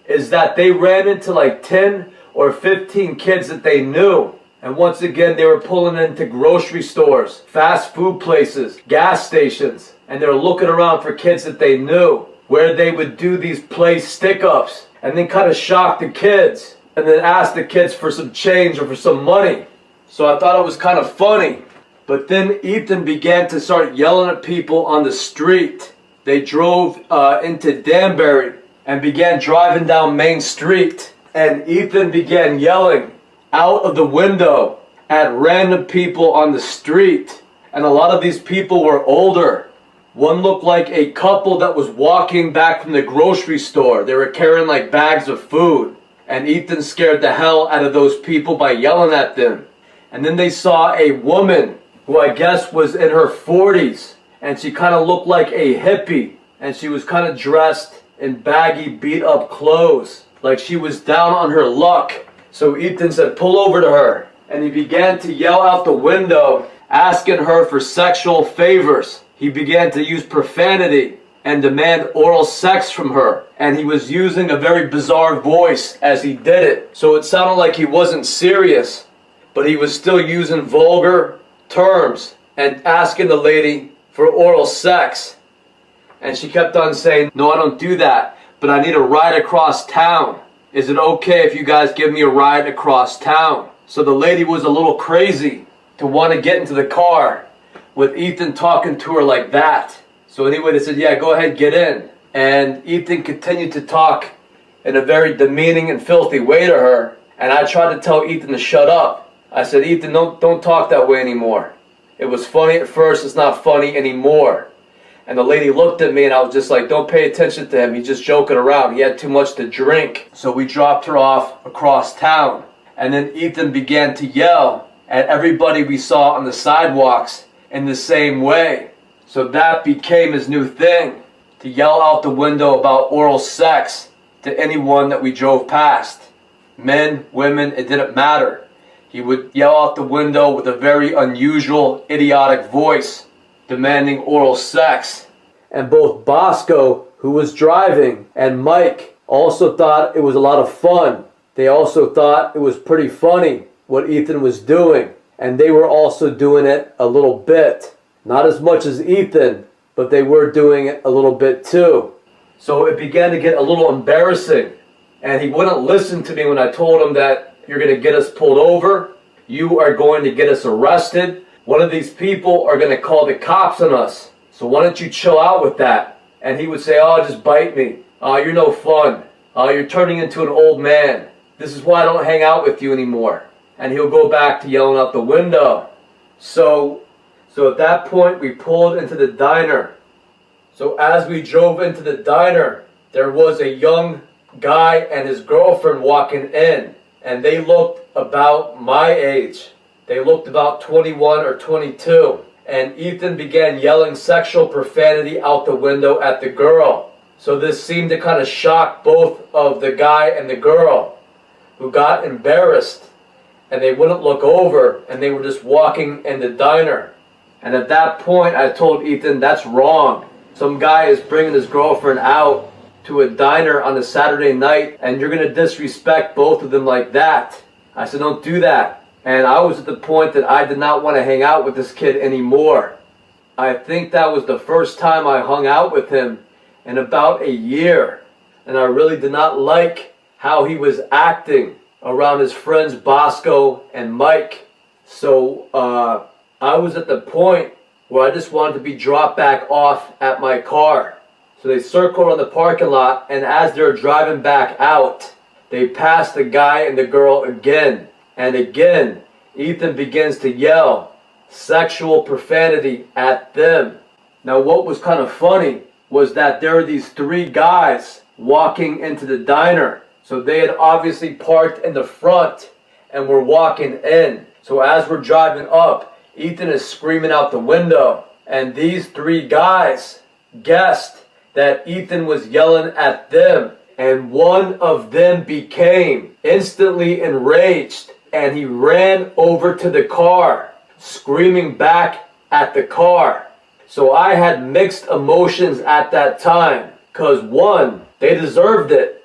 Speaker 1: is that they ran into like 10 or 15 kids that they knew. And once again, they were pulling into grocery stores, fast food places, gas stations, and they were looking around for kids that they knew, where they would do these play stick-ups, and then kind of shock the kids, and then ask the kids for some change or for some money. So I thought it was kind of funny. But then Ethan began to start yelling at people on the street. They drove into Danbury and began driving down Main Street, and Ethan began yelling out of the window at random people on the street. And a lot of these people were older. One looked like a couple that was walking back from the grocery store. They were carrying like bags of food. And Ethan scared the hell out of those people by yelling at them. And then they saw a woman who I guess was in her 40s. And she kind of looked like a hippie. And she was kind of dressed in baggy, beat up clothes. Like she was down on her luck. So Ethan said, pull over to her. And he began to yell out the window, asking her for sexual favors. He began to use profanity and demand oral sex from her. And he was using a very bizarre voice as he did it. So it sounded like he wasn't serious, but he was still using vulgar terms and asking the lady for oral sex. And she kept on saying, no, I don't do that, but I need a ride across town. Is it okay if you guys give me a ride across town? So the lady was a little crazy to want to get into the car. with Ethan talking to her like that. So anyway, they said, yeah, go ahead, get in. And Ethan continued to talk in a very demeaning and filthy way to her. And I tried to tell Ethan to shut up. I said, Ethan, don't talk that way anymore. It was funny at first, it's not funny anymore. And the lady looked at me and I was just like, don't pay attention to him, he's just joking around. He had too much to drink. So we dropped her off across town. And then Ethan began to yell at everybody we saw on the sidewalks in the same way. So that became his new thing, to yell out the window about oral sex to anyone that we drove past. Men, women, it didn't matter. He would yell out the window with a very unusual, idiotic voice, demanding oral sex. And both Bosco, who was driving, and Mike also thought it was a lot of fun. They also thought it was pretty funny what Ethan was doing. And they were also doing it a little bit. Not as much as Ethan, but they were doing it a little bit too. So it began to get a little embarrassing. And he wouldn't listen to me when I told him that you're going to get us pulled over. You are going to get us arrested. One of these people are going to call the cops on us. So why don't you chill out with that? And he would say, oh, just bite me. Oh, you're no fun. Oh, you're turning into an old man. This is why I don't hang out with you anymore. And he'll go back to yelling out the window. So at that point, we pulled into the diner. So as we drove into the diner, there was a young guy and his girlfriend walking in. And they looked about my age. They looked about 21 or 22. And Ethan began yelling sexual profanity out the window at the girl. So this seemed to kind of shock both of the guy and the girl, who got embarrassed. And they wouldn't look over, and they were just walking in the diner. And at that point, I told Ethan, that's wrong. Some guy is bringing his girlfriend out to a diner on a Saturday night, and you're going to disrespect both of them like that. I said, don't do that. And I was at the point that I did not want to hang out with this kid anymore. I think that was the first time I hung out with him in about a year. And I really did not like how he was acting around his friends Bosco and Mike. So I was at the point where I just wanted to be dropped back off at my car. So they circled on the parking lot, and as they're driving back out, they passed the guy and the girl again. And again, Ethan begins to yell sexual profanity at them. Now what was kind of funny was that there were these three guys walking into the diner. So they had obviously parked in the front and were walking in. So as we're driving up, Ethan is screaming out the window. And these three guys guessed that Ethan was yelling at them. And one of them became instantly enraged. And he ran over to the car, screaming back at the car. So I had mixed emotions at that time. Because one, they deserved it.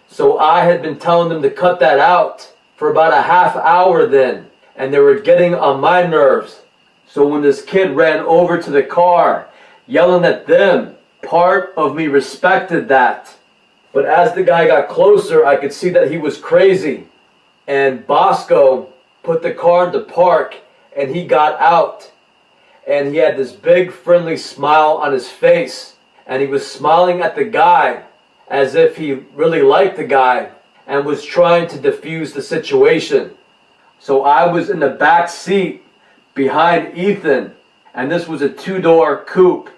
Speaker 1: So I had been telling them to cut that out for about a half hour then. And they were getting on my nerves. So when this kid ran over to the car, yelling at them, part of me respected that. But as the guy got closer, I could see that he was crazy. And Bosco put the car into park and he got out. And he had this big friendly smile on his face. And he was smiling at the guy as if he really liked the guy and was trying to defuse the situation. So I was in the back seat behind Ethan, and this was a two-door coupe.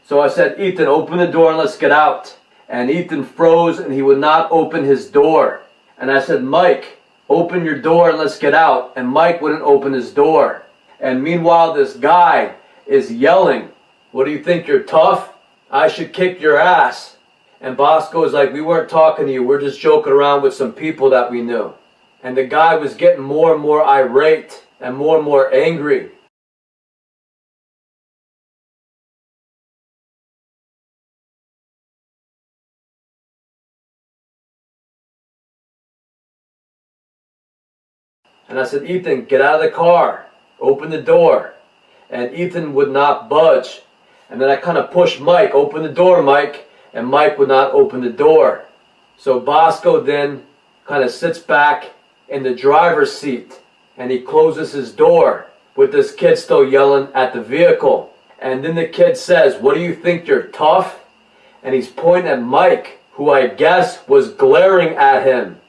Speaker 1: So I said, Ethan, open the door and let's get out. And Ethan froze and he would not open his door. And I said, Mike, open your door and let's get out. And Mike wouldn't open his door. And meanwhile, this guy is yelling, what do you think, you're tough? I should kick your ass. And Bosco was like, we weren't talking to you, we're just joking around with some people that we knew. And the guy was getting more and more irate and more angry. And I said, Ethan, get out of the car, open the door. And Ethan would not budge. And then I kind of pushed Mike, open the door, Mike. And Mike would not open the door. So Bosco then kind of sits back in the driver's seat and he closes his door. with this kid still yelling at the vehicle. And then the kid says, "What do you think, you're tough?" And he's pointing at Mike, who I guess was glaring at him.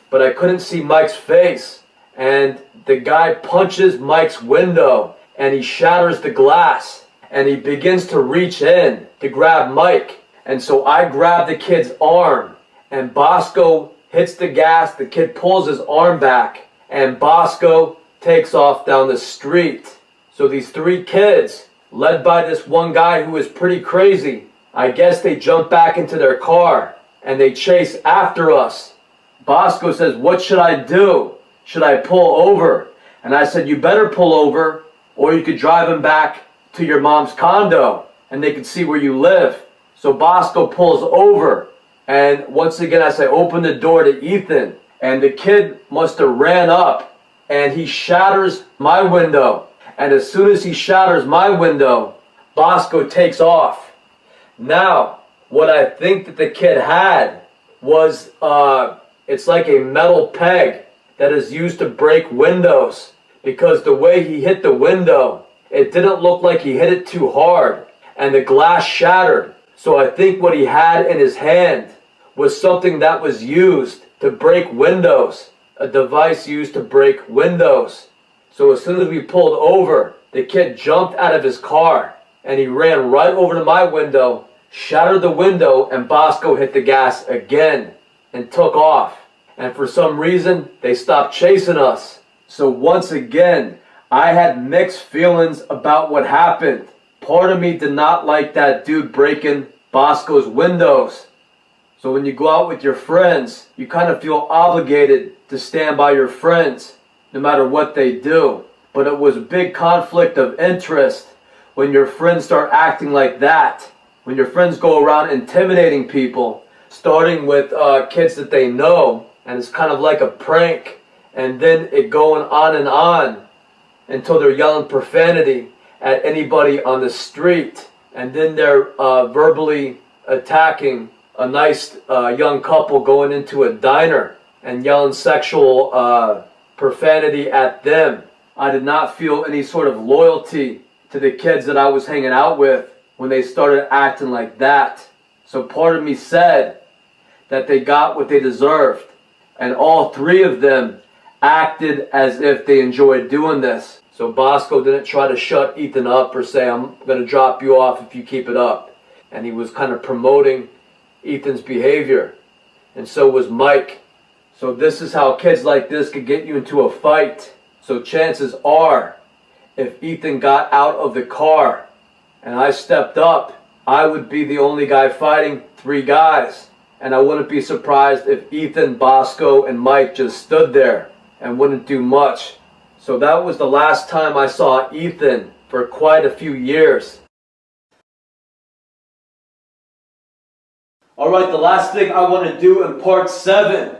Speaker 1: But I couldn't see Mike's face. And the guy punches Mike's window and he shatters the glass. And he begins to reach in to grab Mike. And so I grab the kid's arm. And Bosco hits the gas. The kid pulls his arm back. And Bosco takes off down the street. So these three kids, led by this one guy who is pretty crazy, I guess they jump back into their car and they chase after us. Bosco says, "What should I do? Should I pull over?" And I said, "You better pull over, or you could drive him back to your mom's condo and they could see where you live." So Bosco pulls over. And once again, I say, "Open the door to Ethan." And the kid must have ran up and he shatters my window. And as soon as he shatters my window, Bosco takes off. Now, what I think that the kid had was, it's like a metal peg that is used to break windows. Because the way he hit the window, it didn't look like he hit it too hard. And the glass shattered. So I think what he had in his hand was something that was used to break windows. A device used to break windows. So as soon as we pulled over, the kid jumped out of his car and he ran right over to my window, shattered the window, and Bosco hit the gas again and took off. And for some reason, they stopped chasing us. So once again, I had mixed feelings about what happened. Part of me did not like that dude breaking Bosco's windows. So when you go out with your friends, you kind of feel obligated to stand by your friends, no matter what they do. But it was a big conflict of interest when your friends start acting like that. When your friends go around intimidating people, starting with kids that they know, and it's kind of like a prank, and then it going on and on until they're yelling profanity at anybody on the street, and then they're verbally attacking a nice young couple going into a diner and yelling sexual profanity at them. I did not feel any sort of loyalty to the kids that I was hanging out with when they started acting like that. So part of me said that they got what they deserved. And all three of them acted as if they enjoyed doing this. So Bosco didn't try to shut Ethan up or say, "I'm going to drop you off if you keep it up." And he was kind of promoting Ethan's behavior. And so was Mike. So this is how kids like this could get you into a fight. So chances are, if Ethan got out of the car and I stepped up, I would be the only guy fighting three guys. And I wouldn't be surprised if Ethan, Bosco, and Mike just stood there and wouldn't do much. So that was the last time I saw Ethan for quite a few years. Alright, the last thing I want to do in part 7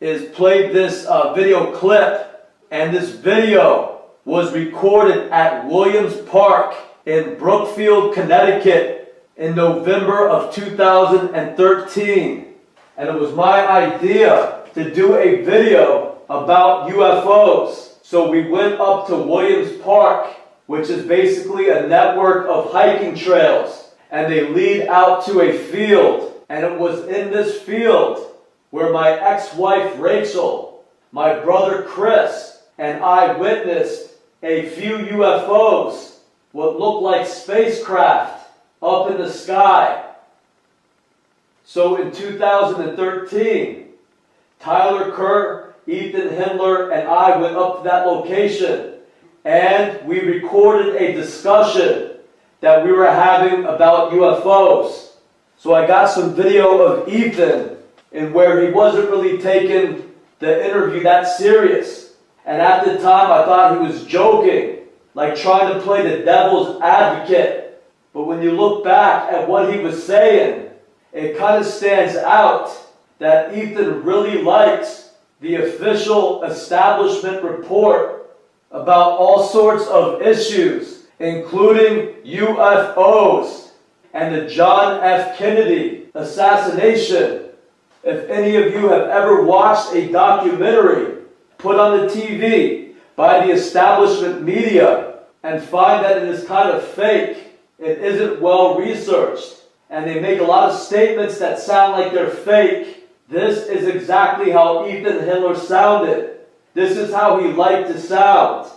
Speaker 1: is play this video clip. And this video was recorded at Williams Park in Brookfield, Connecticut in November of 2013. And it was my idea to do a video about UFOs. So we went up to Williams Park, which is basically a network of hiking trails. And they lead out to a field. And it was in this field where my ex-wife Rachel, my brother Chris, and I witnessed a few UFOs, what looked like spacecraft, up in the sky. So in 2013, Tyler Kerr, Ethan Hindler, and I went up to that location and we recorded a discussion that we were having about UFOs. So I got some video of Ethan and where he wasn't really taking the interview that serious. And at the time I thought he was joking, like trying to play the devil's advocate. But when you look back at what he was saying, it kind of stands out that Ethan really likes the official establishment report about all sorts of issues, including UFOs and the John F. Kennedy assassination. If any of you have ever watched a documentary put on the TV by the establishment media and find that it is kind of fake. It isn't well researched, and they make a lot of statements that sound like they're fake. This is exactly how Ethan Hindler sounded. This is how he liked to sound.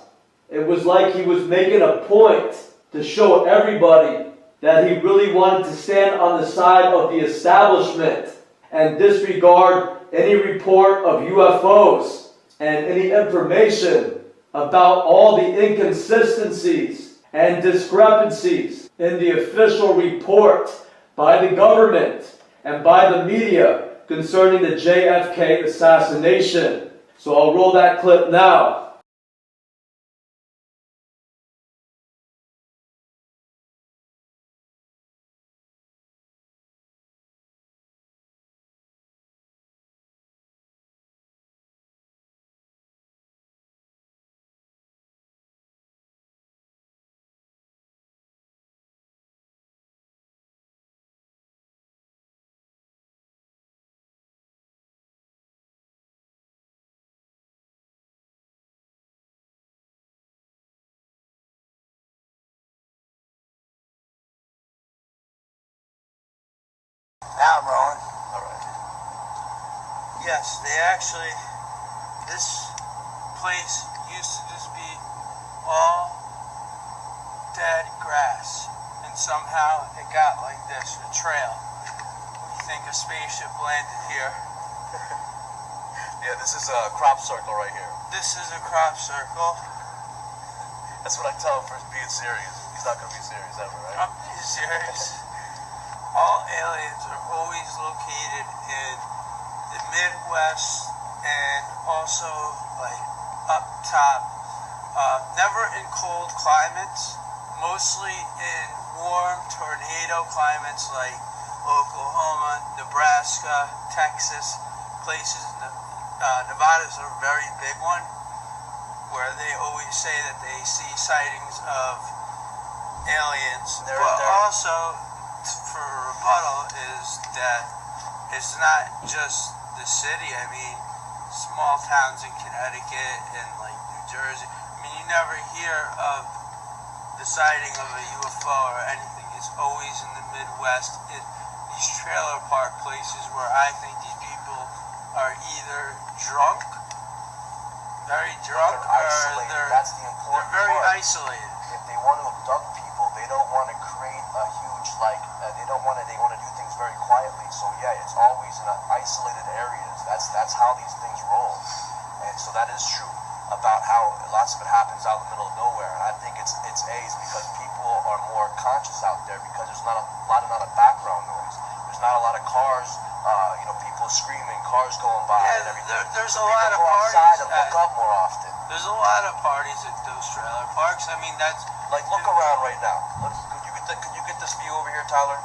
Speaker 1: It was like he was making a point to show everybody that he really wanted to stand on the side of the establishment and disregard any report of UFOs and any information about all the inconsistencies and discrepancies in the official report by the government and by the media concerning the JFK assassination. So I'll roll that clip now.
Speaker 6: Now I'm rolling. Alright. Yes, this place used to just be all dead grass. And somehow it got like this, a trail. You think a spaceship landed here.
Speaker 3: Yeah, this is a crop circle right here.
Speaker 6: This is a crop circle.
Speaker 3: That's what I tell him for being serious. He's not going to be serious ever, right?
Speaker 6: I'm being serious. All aliens are always located in the Midwest and also like up top. Never in cold climates, mostly in warm tornado climates like Oklahoma, Nebraska, Texas, places. Nevada's a very big one where they always say that they see sightings of aliens. But also, for a rebuttal, is that it's not just the city. I mean, small towns in Connecticut and like New Jersey. I mean, you never hear of the sighting of a UFO or anything. It's always in the Midwest, in these trailer park places where I think these people are either drunk, very drunk, or they're very isolated.
Speaker 3: If they want to abduct people, they don't want to create a huge, they want to do things very quietly. So yeah, it's always in isolated areas. That's how these things roll. And so that is true about how lots of it happens out in the middle of nowhere. And I think it's because people are more conscious out there because there's not a background noise. There's not a lot of cars, people screaming, cars going by and everything.
Speaker 6: There's
Speaker 3: so
Speaker 6: a lot of
Speaker 3: go
Speaker 6: parties
Speaker 3: outside and look up more often.
Speaker 6: There's a lot of parties at those trailer parks. I mean, that's
Speaker 3: like look around right now. Could you get this view over here, Tyler?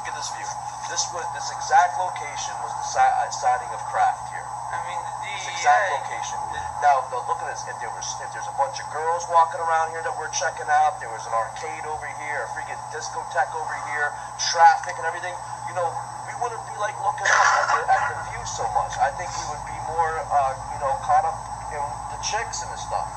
Speaker 3: Get this view. This exact location was the sighting of Kraft here.
Speaker 6: I mean,
Speaker 3: this exact location. Now look at this. If there's a bunch of girls walking around here that we're checking out, there was an arcade over here, a freaking discotheque over here, traffic and everything. We wouldn't be like looking up at the view so much. I think we would be more, caught up in the chicks and the stuff.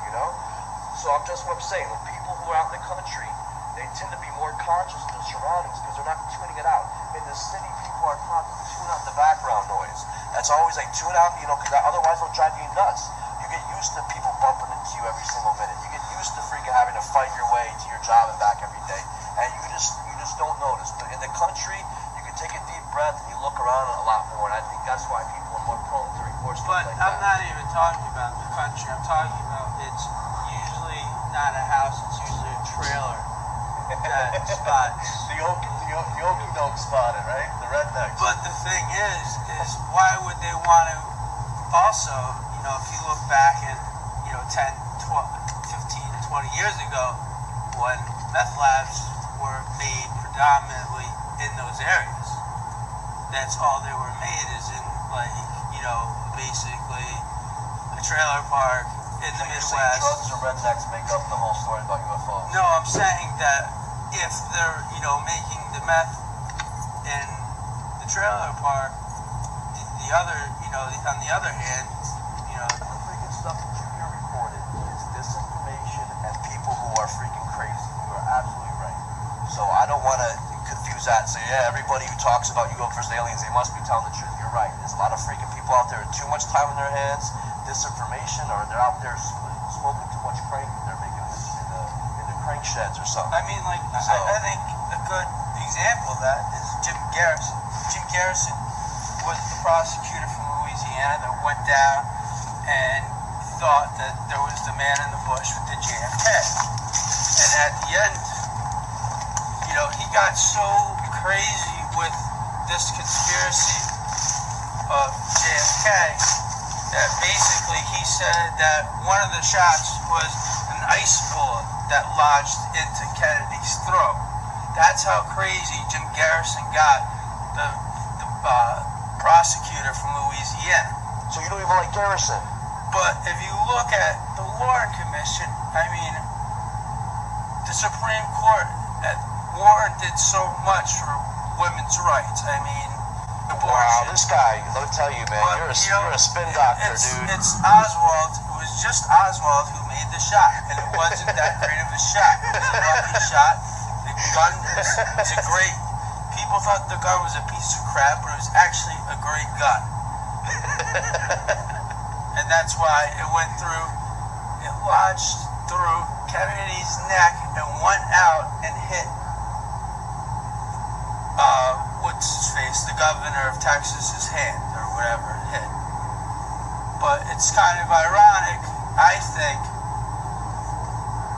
Speaker 3: So that's what I'm saying. When people who are out in the country, they tend to be more conscious of their surroundings because they're not tuning it out. In the city, people are taught to tune out the background noise. That's always like tune out, because otherwise it'll drive you nuts. You get used to people bumping into you every single minute. You get used to freaking having to fight your way to your job and back every day, and you just don't notice. But in the country, you can take a deep breath and you look around a lot more, and I think that's why people are more prone to report stuff like that.
Speaker 6: But I'm not even talking about the country. I'm talking about it's usually not a house. It's usually a trailer. That spots.
Speaker 3: The okey doke spotted, right? The rednecks.
Speaker 6: But the thing is why would they want to also, if you look back in, 10, 12, 15, 20 years ago, when meth labs were made predominantly in those areas, that's all they were made is in, basically a trailer park in the Midwest.
Speaker 3: Drugs or rednecks make up the whole story about UFOs?
Speaker 6: No, I'm saying that if they're, making the meth in the trailer park, on the other hand,
Speaker 3: The freaking stuff that you hear reported is and people who are freaking crazy. You are absolutely right. So I don't want to confuse that and say, yeah, everybody who talks about UFOs and aliens, they must be telling the truth. You're right. There's a lot of freaking people out there with too much time on their hands, disinformation, or they're out there smoking too much crank and they're making this in the crank sheds or something.
Speaker 6: I mean, like, I think a good example of that is Jim Garrison. Jim Garrison was the prosecutor from Louisiana that went down and thought that there was the man in the bush with the JFK. And at the end, you know, he got so crazy with this conspiracy of JFK that basically he said that one of the shots was an ice bullet that lodged into Kennedy's throat. That's how crazy Jim Garrison got, the prosecutor from Louisiana.
Speaker 3: So you don't even like Garrison?
Speaker 6: But if you look at the Warren Commission, I mean, the Supreme Court, Warren did so much for women's rights. I mean, abortion.
Speaker 3: Wow, this guy, let me tell you, man,
Speaker 6: But,
Speaker 3: you're
Speaker 6: you know,
Speaker 3: a spin doctor, dude.
Speaker 6: It's Oswald. It was just Oswald who made the shot, and it wasn't that great of a shot. It was a lucky shot. The gun was a great. People thought the gun was a piece of crap, but it was actually a great gun. And that's why it went through. It lodged through Kennedy's neck and went out and hit. What's his face? The governor of Texas's hand or whatever it hit. But it's kind of ironic, I think,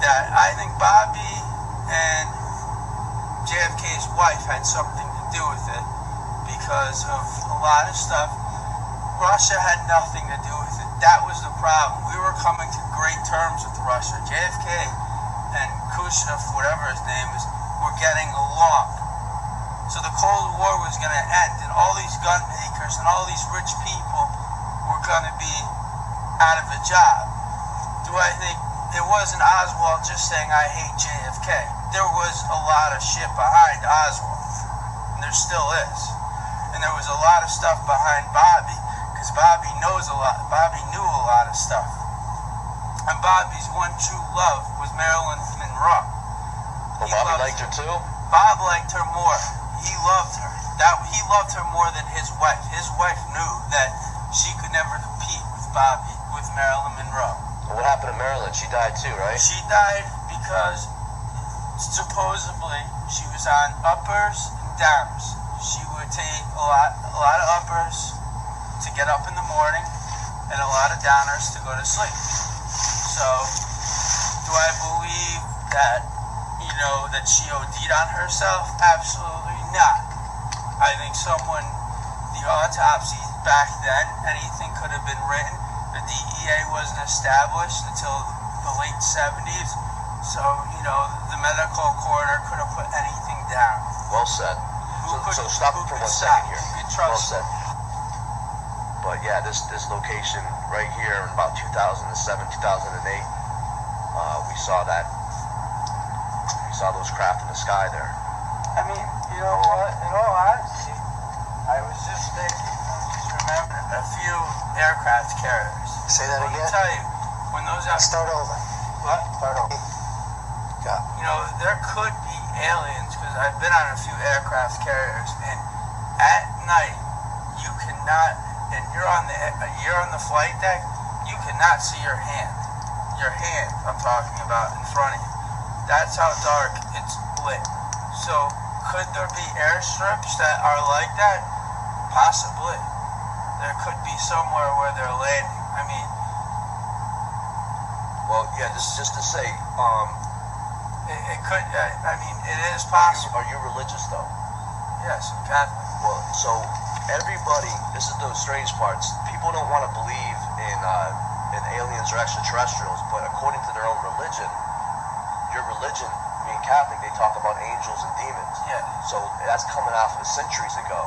Speaker 6: that Bobby and JFK's wife had something to do with it because of a lot of stuff. Russia had nothing to do with it. That was the problem. We were coming to great terms with Russia. JFK and Khrushchev, whatever his name is, were getting along. So the Cold War was going to end, and all these gun makers and all these rich people were going to be out of a job. Do I think it wasn't Oswald just saying, I hate JFK? There was a lot of shit behind Oswald, and there still is. And there was a lot of stuff behind Bobby, because Bobby knows a lot. Bobby knew a lot of stuff. And Bobby's one true love was Marilyn Monroe.
Speaker 3: Well, Bobby liked her too?
Speaker 6: Bob liked her more. He loved her. He loved her more than his wife. His wife knew that she could never compete with Bobby, with Marilyn Monroe.
Speaker 3: Well, what happened to Marilyn? She died too, right?
Speaker 6: She died because supposedly she was on uppers and downers. She would take a lot of uppers to get up in the morning and a lot of downers to go to sleep. So, do I believe that, you know, that she OD'd on herself? Absolutely not. I think the autopsy back then, anything could have been written. The DEA wasn't established until the late 70s. So, you know, the medical coroner could have put anything down.
Speaker 3: Well said. So stop it for 1 second here.
Speaker 6: You can trust
Speaker 3: well said. But yeah, this location right here in about 2007, 2008, we saw that. We saw those craft in the sky there.
Speaker 6: I mean, you know what? In all honesty, I was just thinking, just remembering a few aircraft carriers.
Speaker 3: Say that
Speaker 6: Let me
Speaker 3: again?
Speaker 6: tell you, when those
Speaker 3: Start over.
Speaker 6: What?
Speaker 3: Start over. Yeah.
Speaker 6: You know, there could be aliens, because I've been on a few aircraft carriers, and at night, you cannot, and you're on the flight deck, you cannot see your hand. Your hand, I'm talking about, in front of you. That's how dark it's lit. So, could there be airstrips that are like that? Possibly. There could be somewhere where they're landing. I mean,
Speaker 3: Well, yeah, just to say,
Speaker 6: it could, I mean, it is possible.
Speaker 3: are you religious though?
Speaker 6: Yes, I'm Catholic.
Speaker 3: Well, so everybody, this is the strange parts. People don't want to believe in aliens or extraterrestrials, but according to their own religion, your religion, being Catholic, they talk about angels and demons.
Speaker 6: Yeah.
Speaker 3: So that's coming out of centuries ago.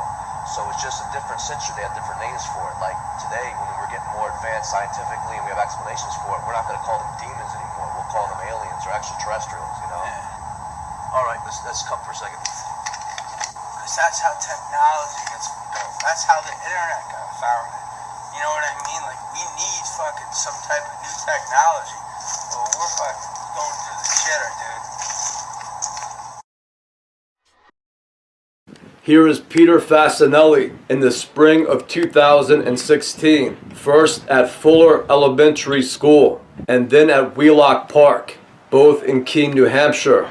Speaker 3: So it's just a different century. They have different names for it. Like today, when we're getting more advanced scientifically and we have explanations for it, we're not going to call them demons anymore. We'll call them aliens or extraterrestrials. You know.
Speaker 6: Yeah.
Speaker 3: All right, let's come for a second.
Speaker 6: Because that's how technology gets built. That's how the internet got founded. You know what I mean? Like, we need fucking some type of new technology. Well, we're fucking going through the shitter, dude.
Speaker 1: Here is Peter Facinelli in the spring of 2016, first at Fuller Elementary School and then at Wheelock Park, both in Keene, New Hampshire.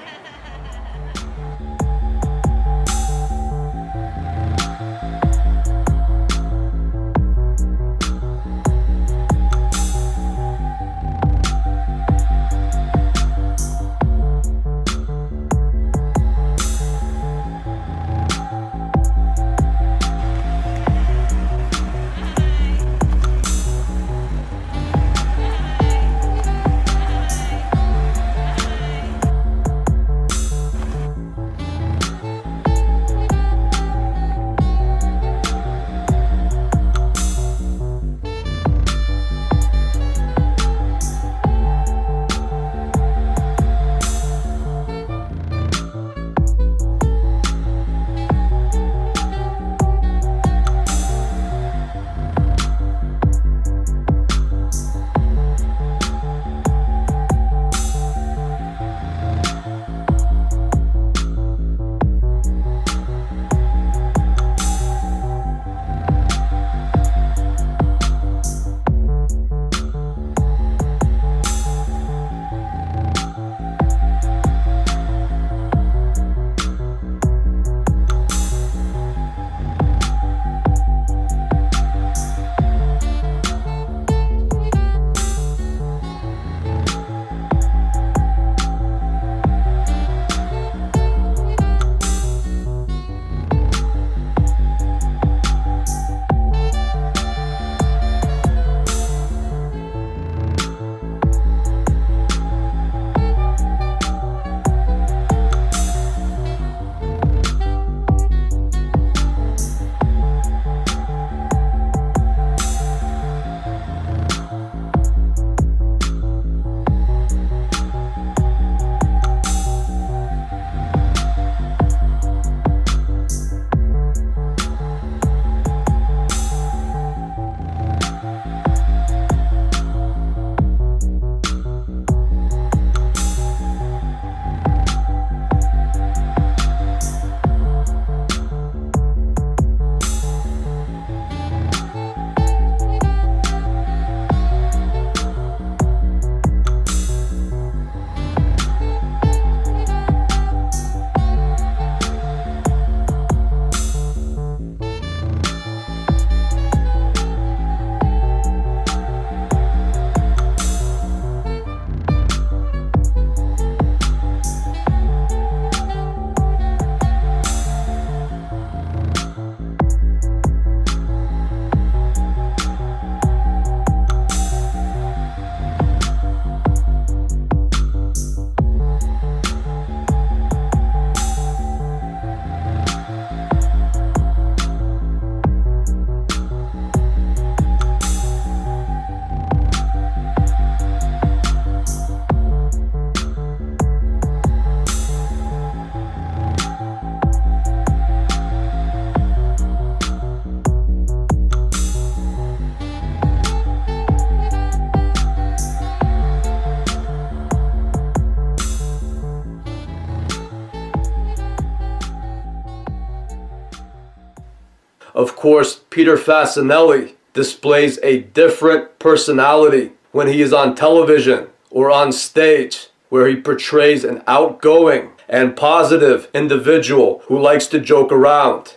Speaker 1: Of course, Peter Facinelli displays a different personality when he is on television or on stage, where he portrays an outgoing and positive individual who likes to joke around.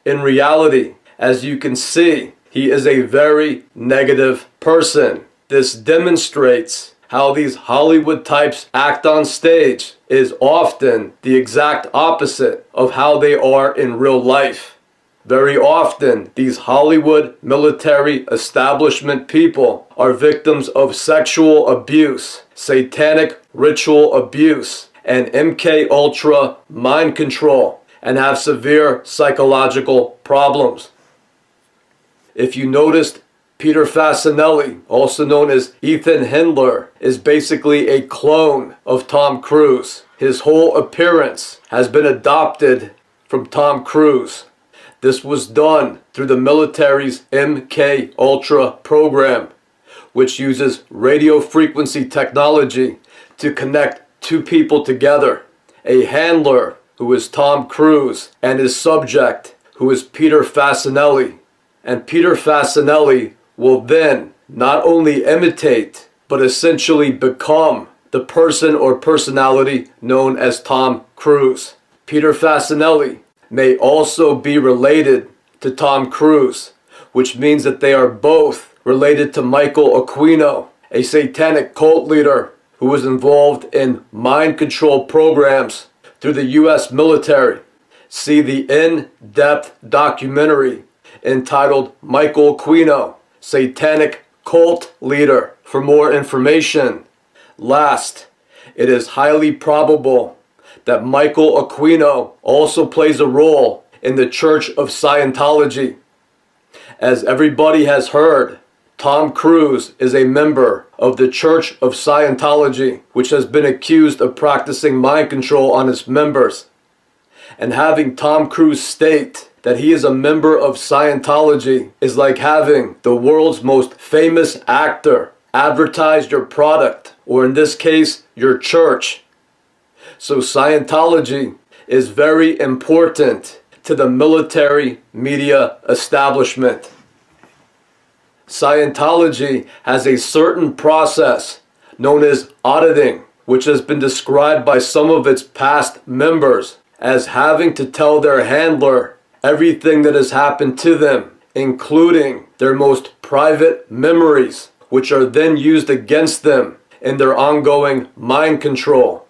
Speaker 1: In reality, as you can see, he is a very negative person. This demonstrates how these Hollywood types act on stage is often the exact opposite of how they are in real life. Very often, these Hollywood military establishment people are victims of sexual abuse, satanic ritual abuse, and MK Ultra mind control, and have severe psychological problems. If you noticed, Peter Facinelli, also known as Ethan Hindler, is basically a clone of Tom Cruise. His whole appearance has been adopted from Tom Cruise. This was done through the military's MK Ultra program, which uses radio frequency technology to connect two people together, a handler who is Tom Cruise and his subject who is Peter Facinelli. And Peter Facinelli will then not only imitate but essentially become the person or personality known as Tom Cruise. Peter Facinelli may also be related to Tom Cruise, which means that they are both related to Michael Aquino, a satanic cult leader who was involved in mind control programs through the U.S. military. See the in-depth documentary entitled Michael Aquino, Satanic Cult Leader for more information. Last, it is highly probable that Michael Aquino also plays a role in the Church of Scientology. As everybody has heard, Tom Cruise is a member of the Church of Scientology, which has been accused of practicing mind control on its members. And having Tom Cruise state that he is a member of Scientology is like having the world's most famous actor advertise your product, or in this case, your church. So Scientology is very important to the military media establishment. Scientology has a certain process known as auditing, which has been described by some of its past members as having to tell their handler everything that has happened to them, including their most private memories, which are then used against them in their ongoing mind control.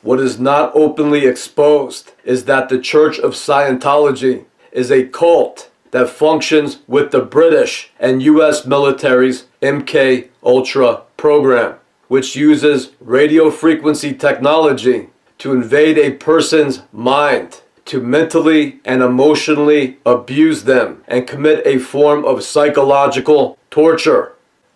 Speaker 1: What is not openly exposed is that the Church of Scientology is a cult that functions with the British and US military's MK Ultra program, which uses radio frequency technology to invade a person's mind, to mentally and emotionally abuse them and commit a form of psychological torture.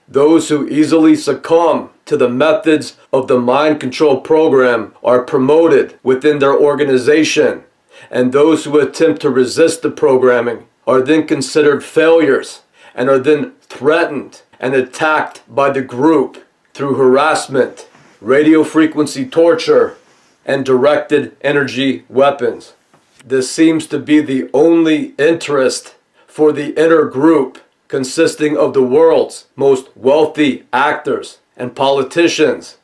Speaker 1: Those who easily succumb to the methods of the mind control program are promoted within their organization, and those who attempt to resist the programming are then considered failures and are then threatened and attacked by the group through harassment, radio frequency torture, and directed energy weapons. This seems to be the only interest for the inner group, consisting of the world's most wealthy actors and politicians.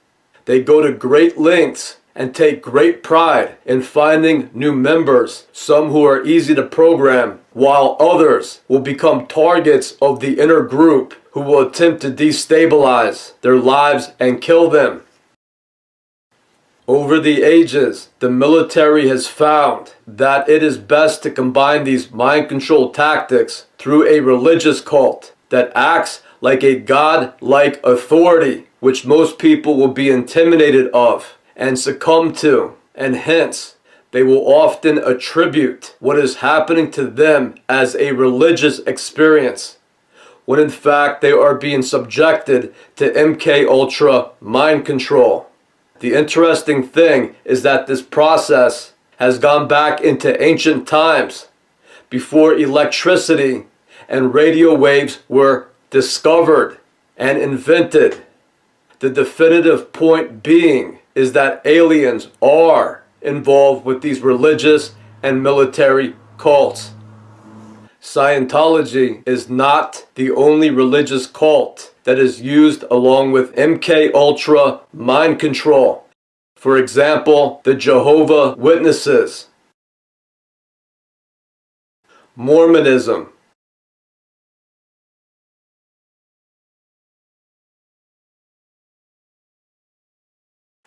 Speaker 1: They go to great lengths and take great pride in finding new members, some who are easy to program, while others will become targets of the inner group who will attempt to destabilize their lives and kill them. Over the ages, the military has found that it is best to combine these mind control tactics through a religious cult that acts like a god-like authority, which most people will be intimidated of and succumb to, and hence they will often attribute what is happening to them as a religious experience, when in fact they are being subjected to MK Ultra mind control. The interesting thing is that this process has gone back into ancient times, before electricity and radio waves were discovered and invented. The definitive point being is that aliens are involved with these religious and military cults. Scientology is not the only religious cult that is used along with MK Ultra mind control. For example, the Jehovah's Witnesses, Mormonism,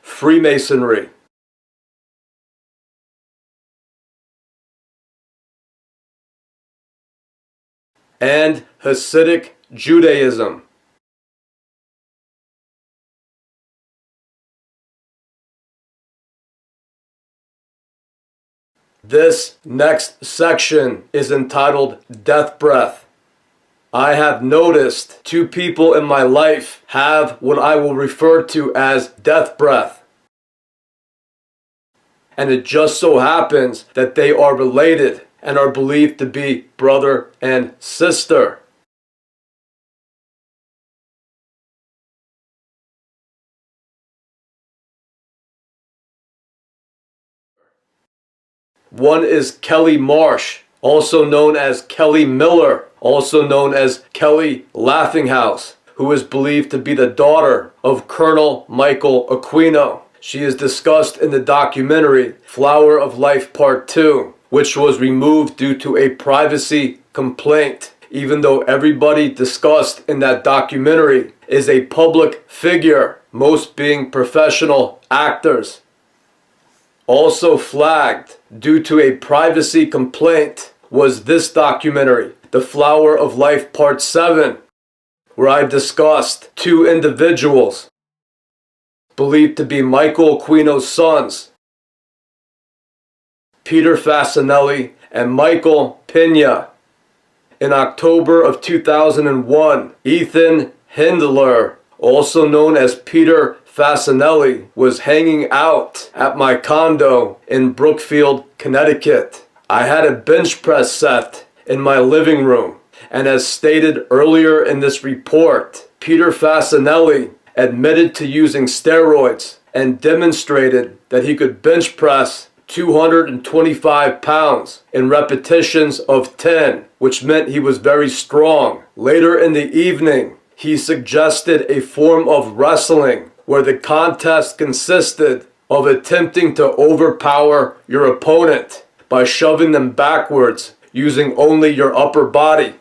Speaker 1: Freemasonry, and Hasidic Judaism. This next section is entitled Death Breath. I have noticed two people in my life have what I will refer to as death breath. And it just so happens that they are related and are believed to be brother and sister. One is Kelly Marsh, also known as Kelly Miller, also known as Kelly Laughinghouse, who is believed to be the daughter of Colonel Michael Aquino. She is discussed in the documentary Flower of Life Part 2, which was removed due to a privacy complaint, even though everybody discussed in that documentary is a public figure, most being professional actors. Also flagged due to a privacy complaint was this documentary, The Flower of Life Part 7, where I discussed two individuals believed to be Michael Aquino's sons, Peter Facinelli and Michael Pena. In October of 2001, Ethan Hindler, also known as Peter Facinelli, was hanging out at my condo in Brookfield, Connecticut. I had a bench press set in my living room, and as stated earlier in this report, Peter Facinelli admitted to using steroids and demonstrated that he could bench press 225 pounds in repetitions of 10, which meant he was very strong. Later in the evening, he suggested a form of wrestling where the contest consisted of attempting to overpower your opponent by shoving them backwards using only your upper body.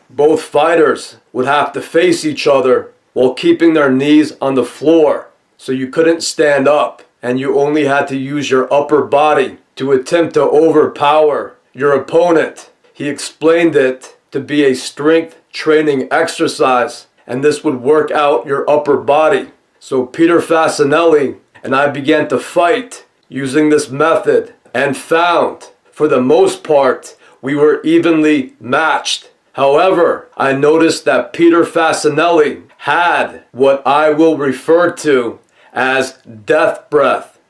Speaker 1: Both fighters would have to face each other while keeping their knees on the floor, so you couldn't stand up, and you only had to use your upper body to attempt to overpower your opponent. He explained it to be a strength training exercise, and this would work out your upper body. So Peter Facinelli and I began to fight using this method and found, for the most part, we were evenly matched. However, I noticed that Peter Facinelli had what I will refer to as death breath.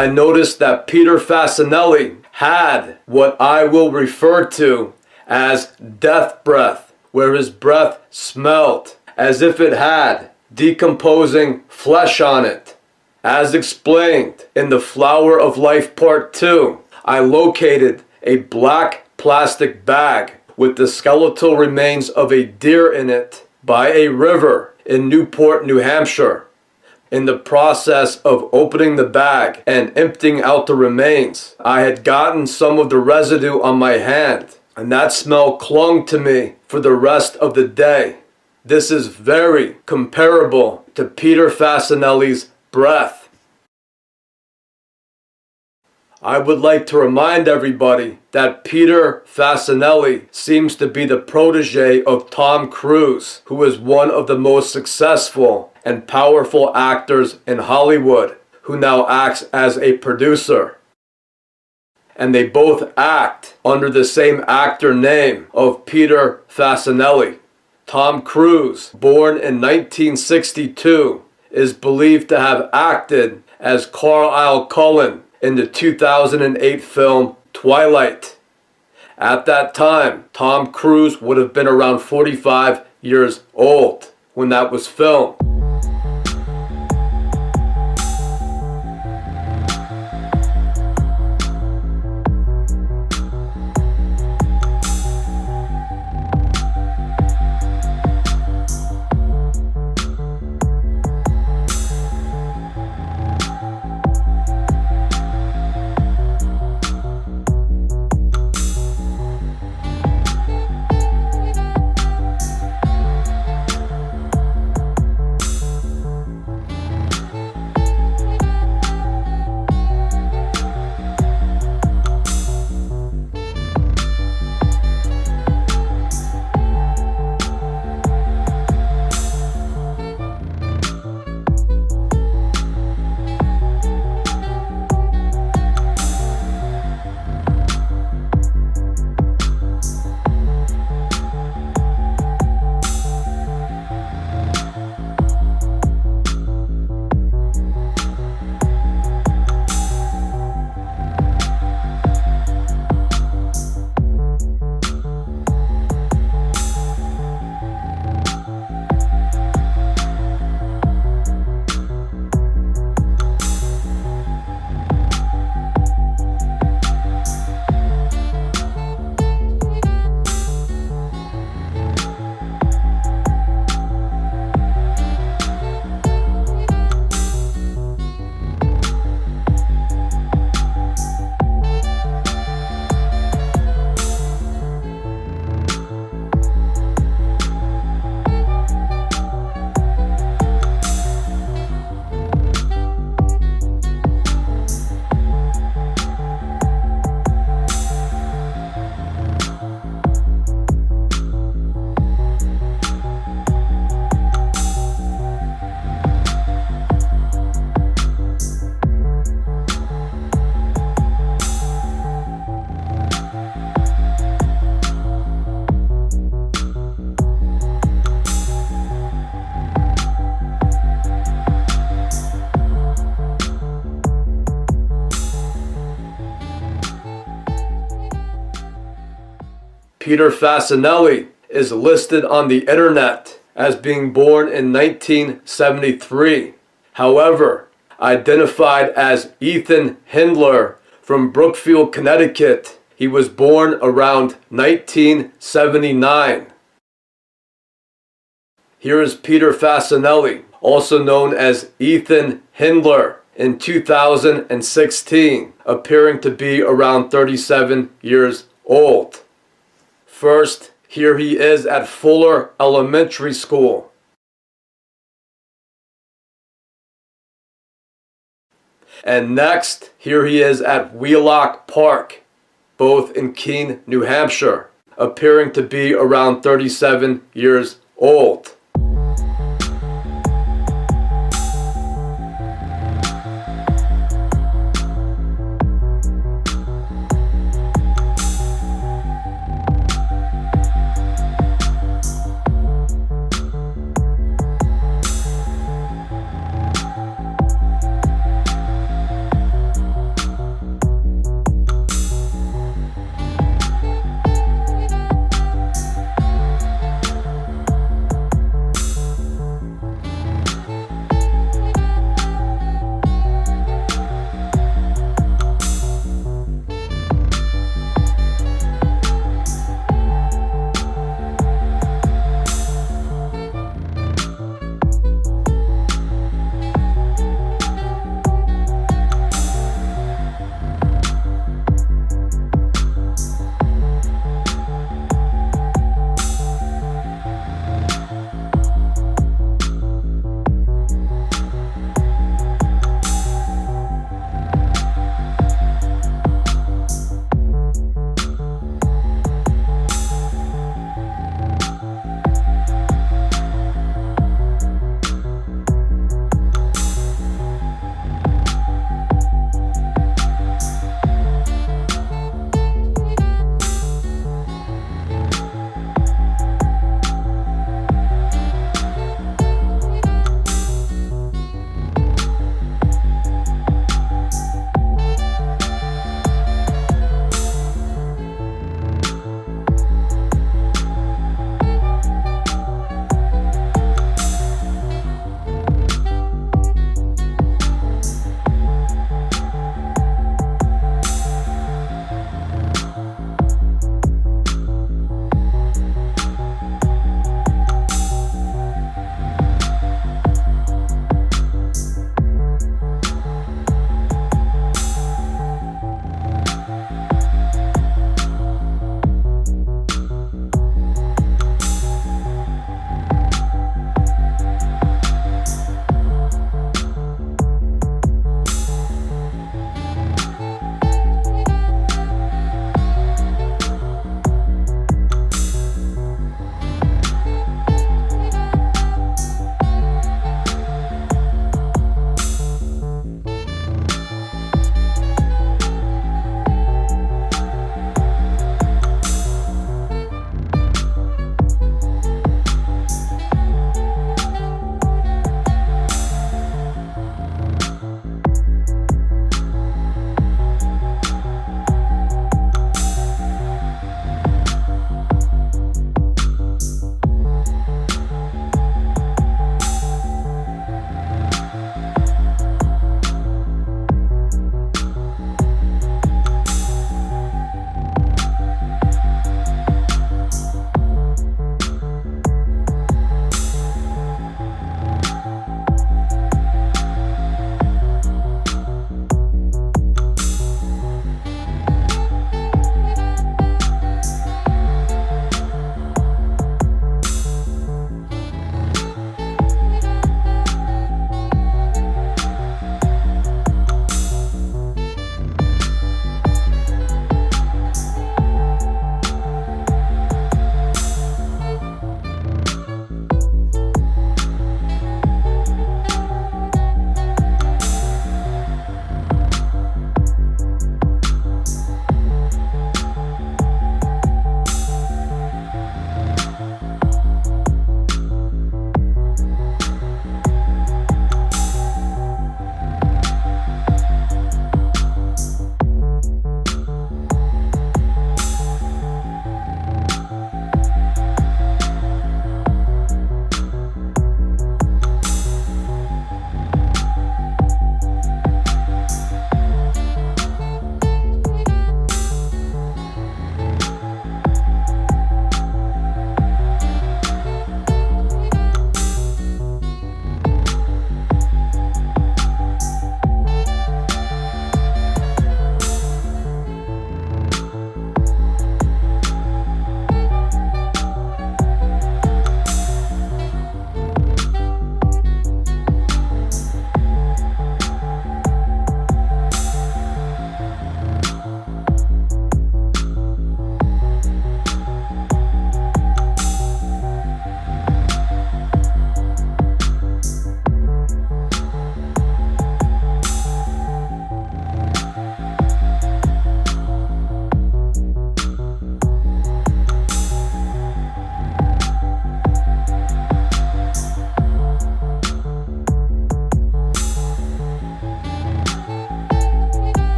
Speaker 1: I noticed that Peter Facinelli had what I will refer to as death breath, where his breath smelled as if it had decomposing flesh on it. As explained in The Flower of Life Part 2, I located a black plastic bag with the skeletal remains of a deer in it by a river in Newport, New Hampshire. In the process of opening the bag and emptying out the remains, I had gotten some of the residue on my hand, and that smell clung to me for the rest of the day. This is very comparable to Peter Facinelli's breath. I would like to remind everybody that Peter Facinelli seems to be the protege of Tom Cruise, who is one of the most successful and powerful actors in Hollywood, who now acts as a producer. And they both act under the same actor name of Peter Facinelli. Tom Cruise, born in 1962, is believed to have acted as Carlisle Cullen in the 2008 film Twilight. At that time, Tom Cruise would have been around 45 years old when that was filmed. Peter Facinelli is listed on the internet as being born in 1973. However, identified as Ethan Hindler from Brookfield, Connecticut, he was born around 1979. Here is Peter Facinelli, also known as Ethan Hindler, in 2016, appearing to be around 37 years old. First, here he is at Fuller Elementary School. And next, here he is at Wheelock Park, both in Keene, New Hampshire, appearing to be around 37 years old.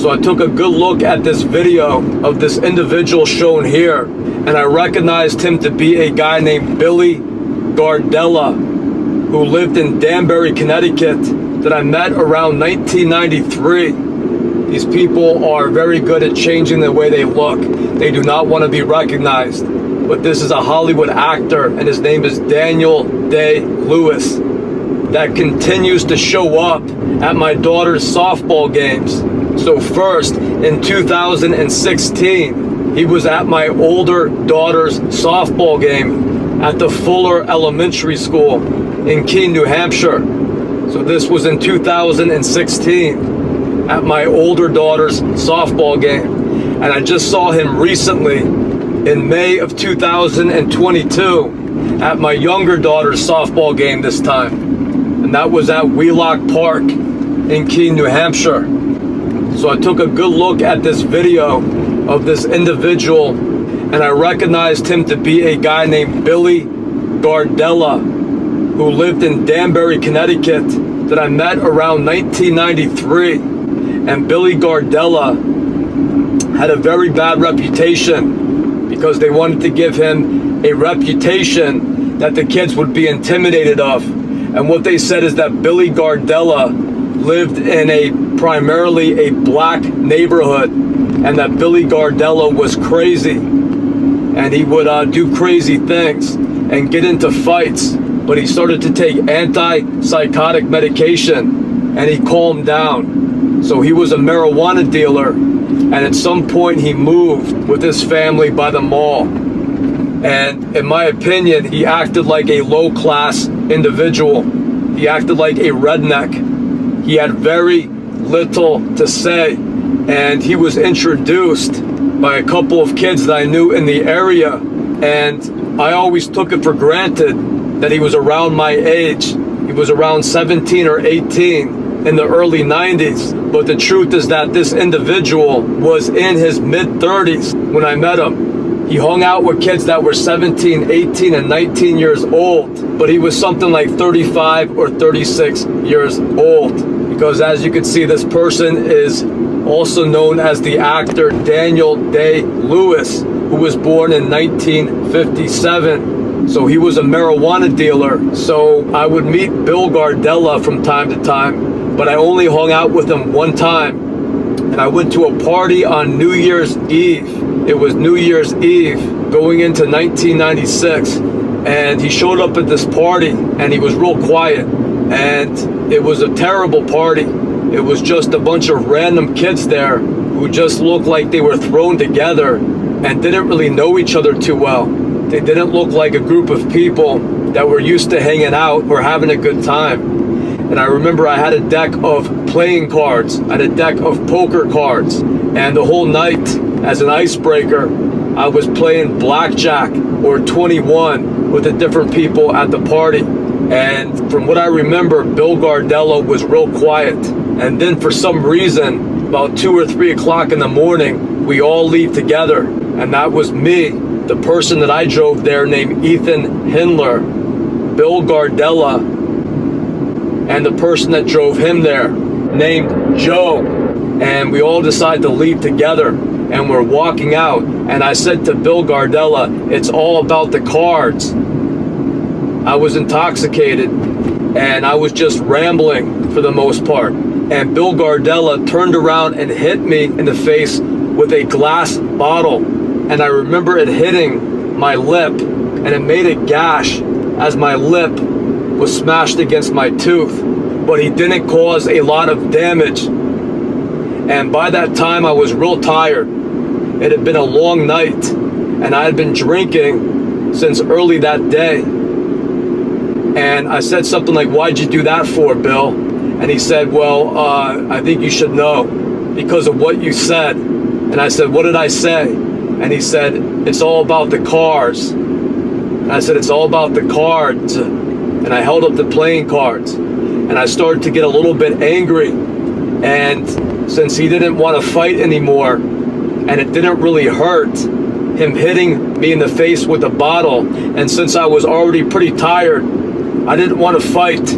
Speaker 1: So I took a good look at this video of this individual shown here, and I recognized him to be a guy named Billy Gardella, who lived in Danbury, Connecticut, that I met around 1993. These people are very good at changing the way they look. They do not want to be recognized. But this is a Hollywood actor, and his name is Daniel Day-Lewis, that continues to show up at my daughter's softball games. So first, in 2016, he was at my older daughter's softball game at the Fuller Elementary School in Keene, New Hampshire. So this was in 2016 at my older daughter's softball game. And I just saw him recently in May of 2022 at my younger daughter's softball game this time. And that was at Wheelock Park in Keene, New Hampshire. So I took a good look at this video of this individual, and I recognized him to be a guy named Billy Gardella, who lived in Danbury, Connecticut, that I met around 1993. And Billy Gardella had a very bad reputation because they wanted to give him a reputation that the kids would be intimidated of. And what they said is that Billy Gardella lived in primarily a black neighborhood, and that Billy Gardella was crazy, and he would do crazy things and get into fights. But he started to take antipsychotic medication, and he calmed down. So he was a marijuana dealer, and at some point he moved with his family by the mall. And in my opinion, he acted like a low-class individual. He acted like a redneck. He had very little to say, and he was introduced by a couple of kids that I knew in the area, and I always took it for granted that he was around my age. He was around 17 or 18 in the early 90s, but the truth is that this individual was in his mid-30s when I met him. He hung out with kids that were 17, 18, and 19 years old, but he was something like 35 or 36 years old. Because as you can see, this person is also known as the actor Daniel Day-Lewis, who was born in 1957. So he was a marijuana dealer. So I would meet Bill Gardella from time to time, but I only hung out with him one time. And I went to a party on New Year's Eve. It was New Year's Eve going into 1996. And he showed up at this party, and he was real quiet. And it was a terrible party. It was just a bunch of random kids there who just looked like they were thrown together and didn't really know each other too well. They didn't look like a group of people that were used to hanging out or having a good time. And I remember I had a deck of playing cards, I had a deck of poker cards, and the whole night, as an icebreaker, I was playing blackjack or 21 with the different people at the party. And from what I remember, Bill Gardella was real quiet. And then for some reason, about 2 or 3 o'clock in the morning, we all leave together. And that was me, the person that I drove there named Ethan Hindler, Bill Gardella, and the person that drove him there named Joe. And we all decided to leave together. And we're walking out. And I said to Bill Gardella, it's all about the cards. I was intoxicated, and I was just rambling for the most part. And Bill Gardella turned around and hit me in the face with a glass bottle. And I remember it hitting my lip, and it made a gash as my lip was smashed against my tooth. But he didn't cause a lot of damage. And by that time, I was real tired. It had been a long night, and I had been drinking since early that day. And I said something like, why'd you do that for, Bill? And he said, well, I think you should know because of what you said. And I said, what did I say? And he said, it's all about the cars. And I said, it's all about the cards. And I held up the playing cards. And I started to get a little bit angry. And since he didn't want to fight anymore, and it didn't really hurt, him hitting me in the face with a bottle, and since I was already pretty tired, I didn't want to fight.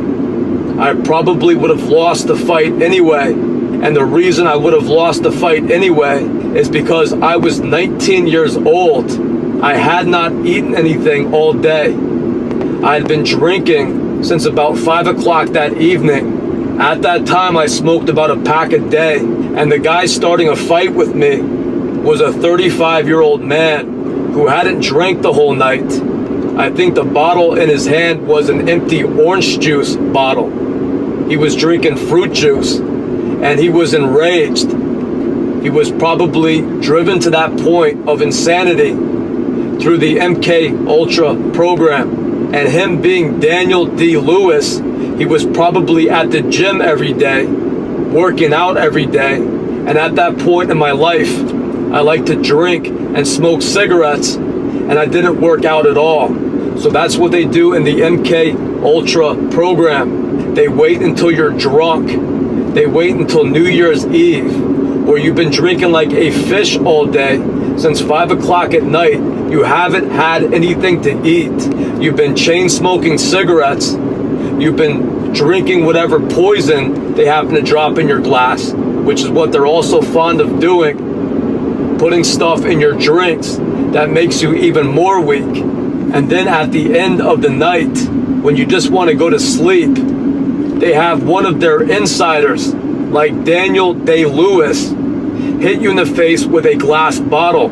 Speaker 1: I probably would have lost the fight anyway. And the reason I would have lost the fight anyway is because I was 19 years old. I had not eaten anything all day. I had been drinking since about 5 o'clock that evening. At that time, I smoked about a pack a day, and the guy starting a fight with me was a 35-year-old man who hadn't drank the whole night. I think the bottle in his hand was an empty orange juice bottle. He was drinking fruit juice, and he was enraged. He was probably driven to that point of insanity through the MK Ultra program. And him being Daniel D. Lewis, he was probably at the gym every day, working out every day. And at that point in my life, I liked to drink and smoke cigarettes, and I didn't work out at all. So that's what they do in the MK Ultra program. They wait until you're drunk. They wait until New Year's Eve, or you've been drinking like a fish all day since 5 o'clock at night. You haven't had anything to eat. You've been chain smoking cigarettes. You've been drinking whatever poison they happen to drop in your glass, which is what they're also fond of doing, putting stuff in your drinks that makes you even more weak. And then at the end of the night, when you just want to go to sleep, they have one of their insiders, like Daniel Day Lewis, hit you in the face with a glass bottle.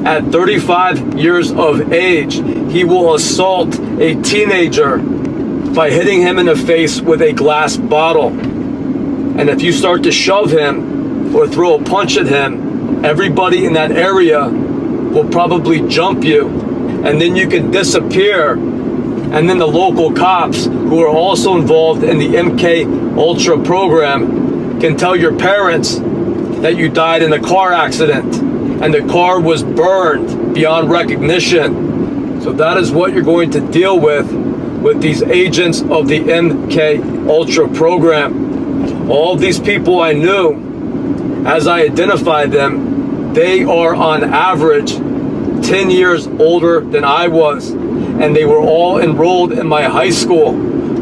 Speaker 1: At 35 years of age, he will assault a teenager by hitting him in the face with a glass bottle. And if you start to shove him or throw a punch at him, everybody in that area will probably jump you, and then you can disappear. And then the local cops, who are also involved in the MK Ultra program, can tell your parents that you died in a car accident and the car was burned beyond recognition. So that is what you're going to deal with these agents of the MK Ultra program. All these people I knew, as I identified them, they are on average 10 years older than I was. And they were all enrolled in my high school,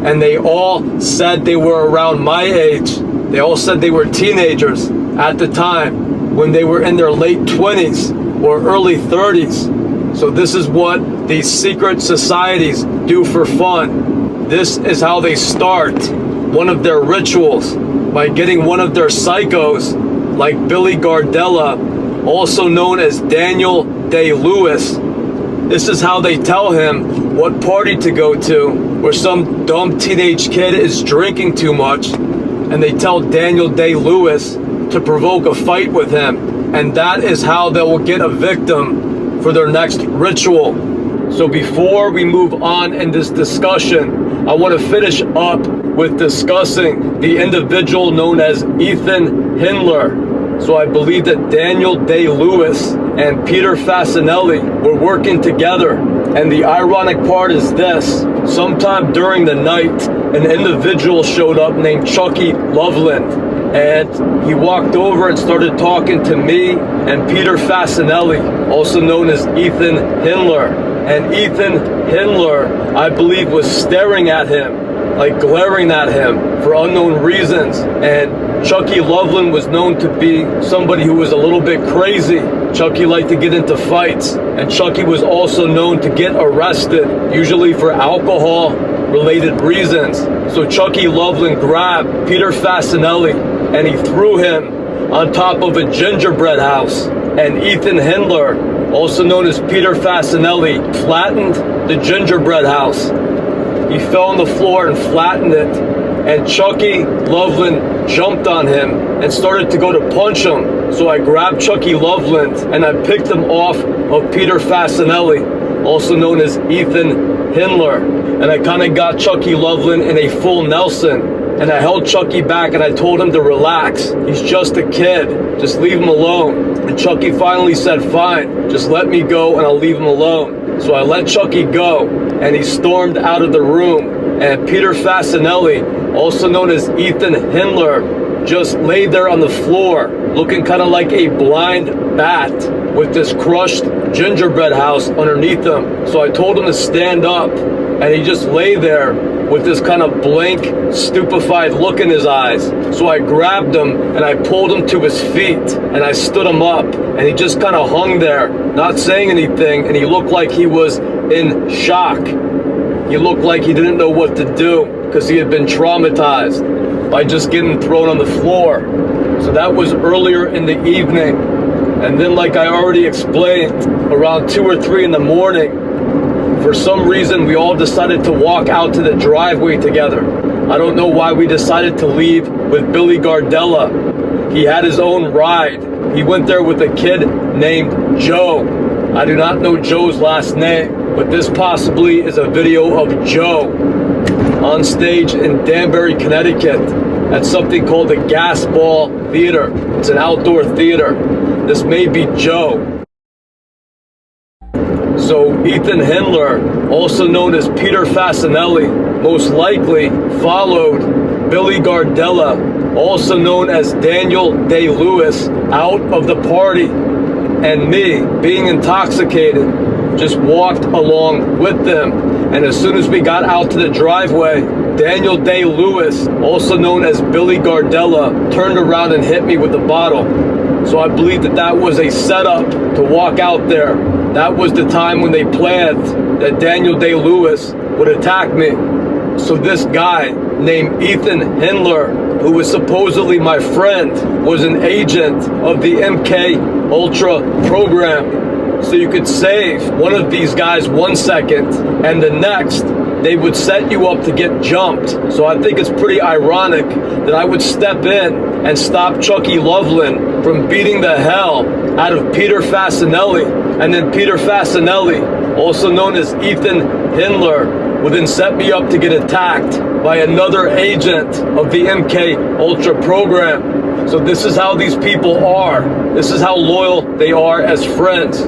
Speaker 1: and they all said they were around my age. They all said they were teenagers at the time, when they were in their late 20s or early 30s. So this is what these secret societies do for fun. This is how they start one of their rituals, by getting one of their psychos, like Billy Gardella, also known as Daniel Day Lewis. This is how they tell him what party to go to, where some dumb teenage kid is drinking too much, and they tell Daniel Day Lewis to provoke a fight with him. And that is how they will get a victim for their next ritual. So before we move on in this discussion, I want to finish up with discussing the individual known as Ethan Hindler. So I believe that Daniel Day Lewis and Peter Facinelli were working together. And the ironic part is this: sometime during the night, an individual showed up named Chucky Loveland. And he walked over and started talking to me and Peter Facinelli, also known as Ethan Hindler. And Ethan Hindler, I believe, was staring at him, like glaring at him for unknown reasons. And Chucky Loveland was known to be somebody who was a little bit crazy. Chucky liked to get into fights, and Chucky was also known to get arrested, usually for alcohol-related reasons. So Chucky Loveland grabbed Peter Facinelli and he threw him on top of a gingerbread house. And Ethan Hindler, also known as Peter Facinelli, flattened the gingerbread house. He fell on the floor and flattened it. And Chucky Loveland jumped on him and started to go to punch him. So I grabbed Chucky Loveland and I picked him off of Peter Facinelli, also known as Ethan Hindler. And I kind of got Chucky Loveland in a full Nelson. And I held Chucky back and I told him to relax. He's just a kid. Just leave him alone. And Chucky finally said, fine, just let me go and I'll leave him alone. So I let Chucky go and he stormed out of the room. And Peter Facinelli, also known as Ethan Hindler, just laid there on the floor, looking kind of like a blind bat with this crushed gingerbread house underneath him. So I told him to stand up, and he just lay there with this kind of blank, stupefied look in his eyes. So I grabbed him and I pulled him to his feet and I stood him up, and he just kind of hung there, not saying anything, and he looked like he was in shock. He looked like he didn't know what to do because he had been traumatized by just getting thrown on the floor. So that was earlier in the evening. And then, like I already explained, around 2 or 3 in the morning, for some reason, we all decided to walk out to the driveway together. I don't know why we decided to leave with Billy Gardella. He had his own ride. He went there with a kid named Joe. I do not know Joe's last name, but this possibly is a video of Joe on stage in Danbury, Connecticut at something called the Gas Ball Theater. It's an outdoor theater. This may be Joe. So Ethan Hindler, also known as Peter Facinelli, most likely followed Billy Gardella, also known as Daniel Day-Lewis, out of the party. And me, being intoxicated, just walked along with them. And as soon as we got out to the driveway, Daniel Day-Lewis, also known as Billy Gardella, turned around and hit me with a bottle. So I believe that that was a setup to walk out there. That was the time when they planned that Daniel Day-Lewis would attack me. So this guy named Ethan Hindler, who was supposedly my friend, was an agent of the MK Ultra program. So you could save one of these guys 1 second, and the next, they would set you up to get jumped. So I think it's pretty ironic that I would step in and stop Chucky Loveland from beating the hell out of Peter Facinelli. And then Peter Facinelli, also known as Ethan Hindler, would then set me up to get attacked by another agent of the MK Ultra program. So this is how these people are. This is how loyal they are as friends.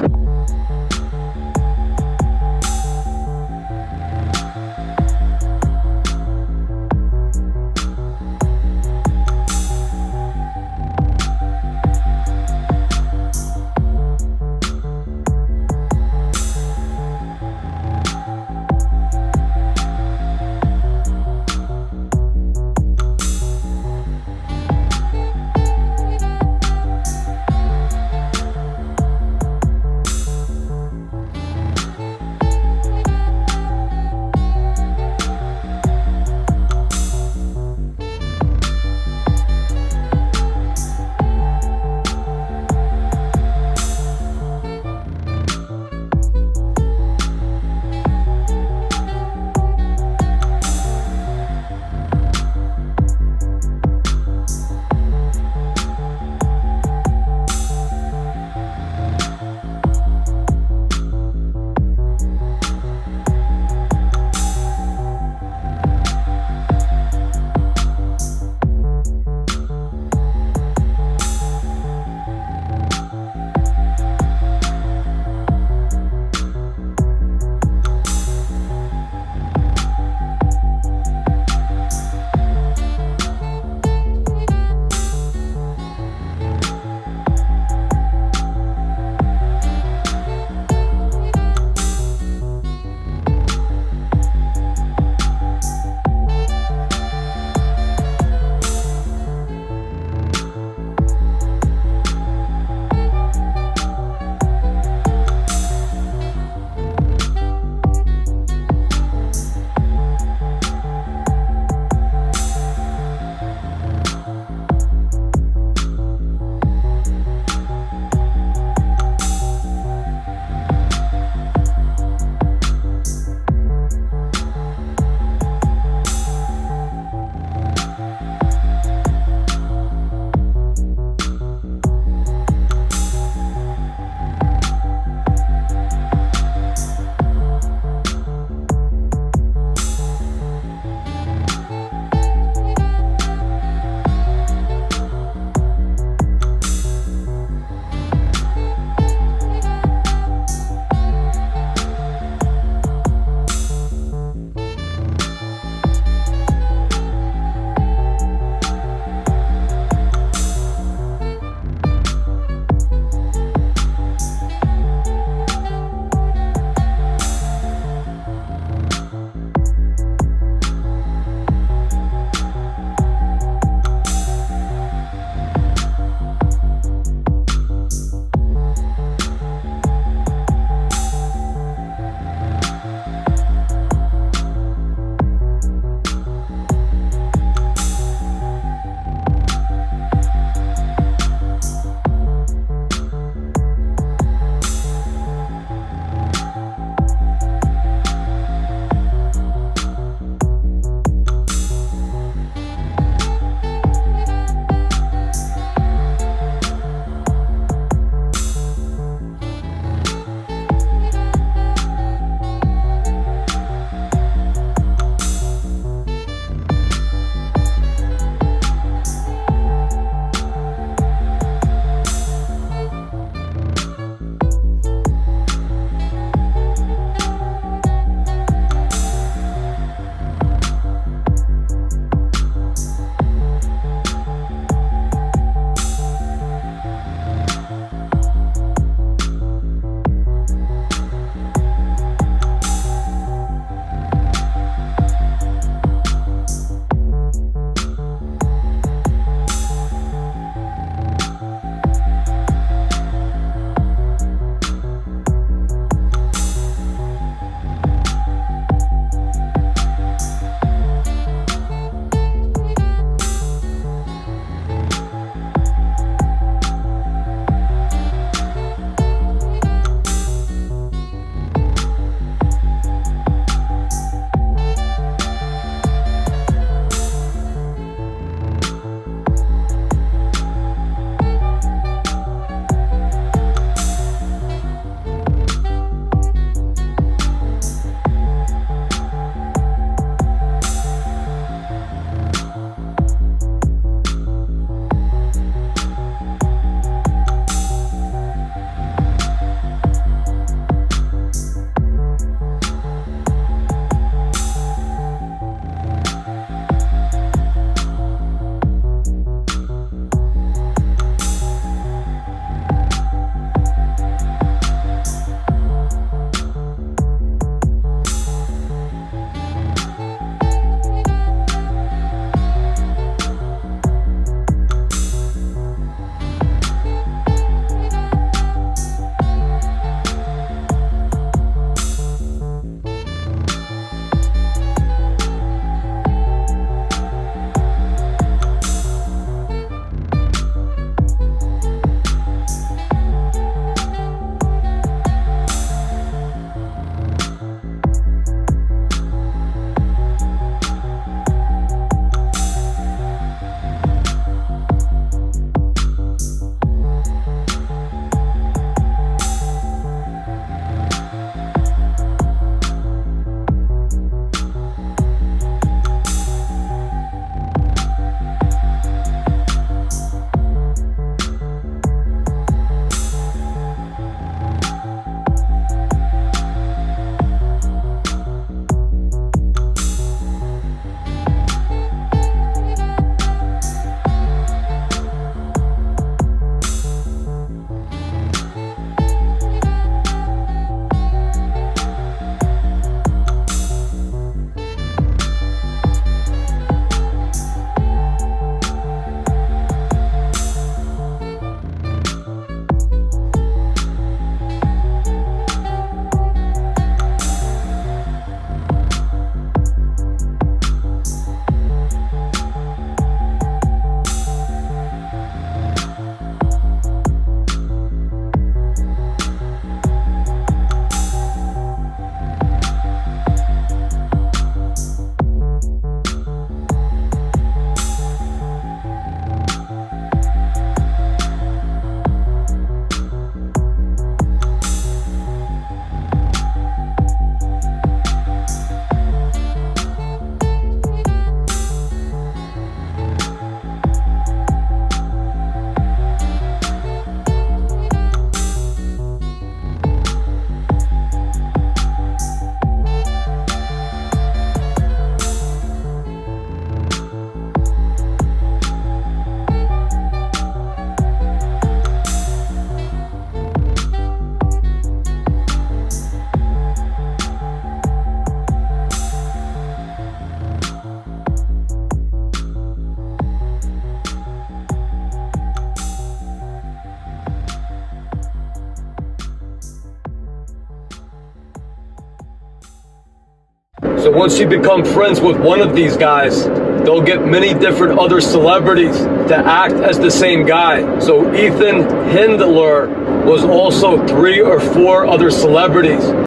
Speaker 1: once you become friends with one of these guys, they'll get many different other celebrities to act as the same guy. So Ethan Hindler was also 3 or 4 other celebrities.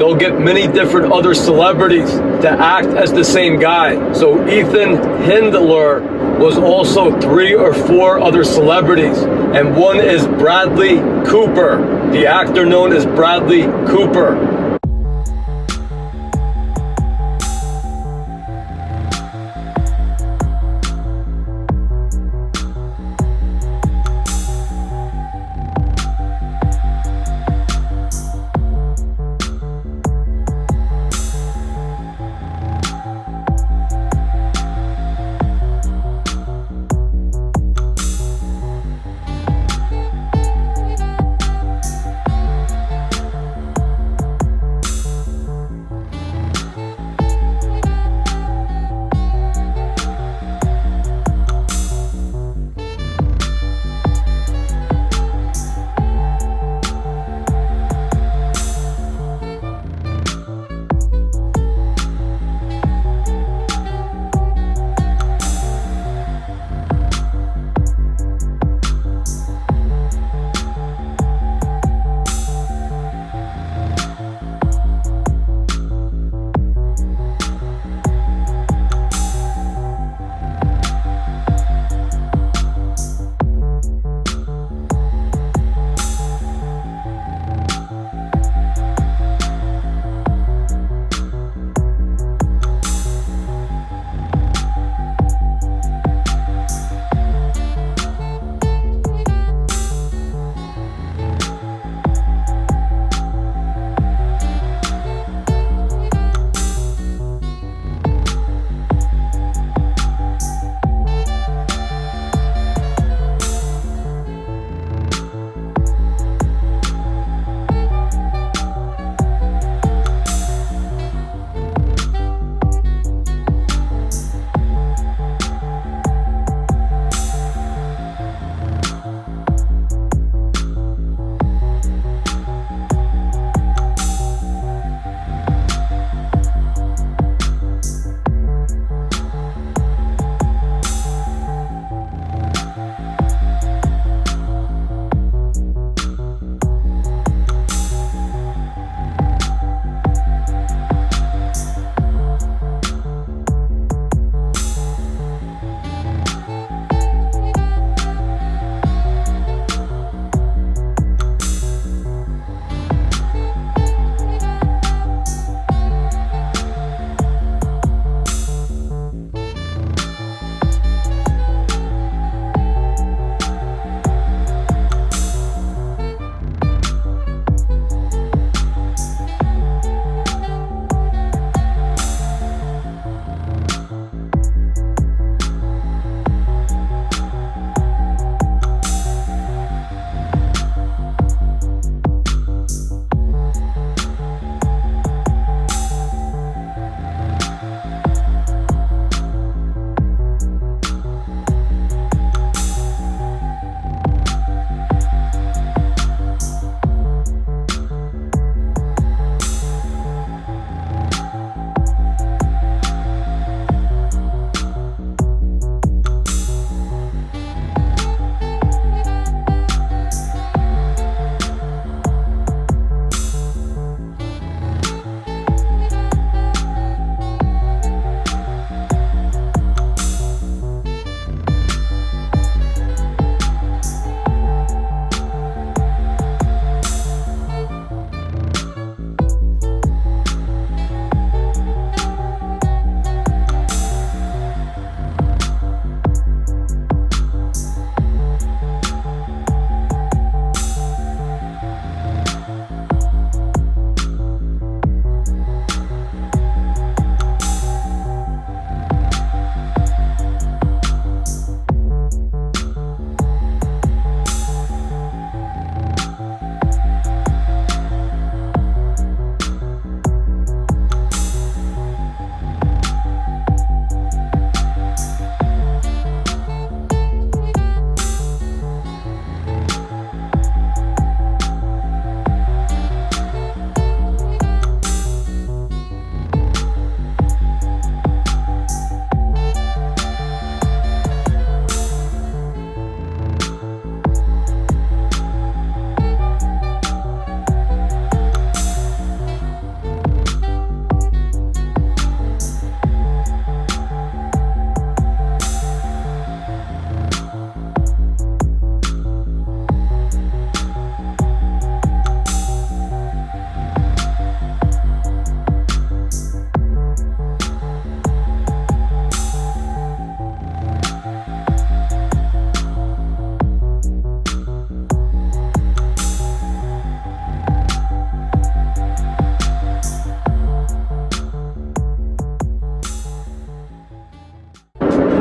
Speaker 1: They'll get many different other celebrities to act as the same guy. So Ethan Hindler was also 3 or 4 other celebrities. And one is Bradley Cooper, the actor known as Bradley Cooper.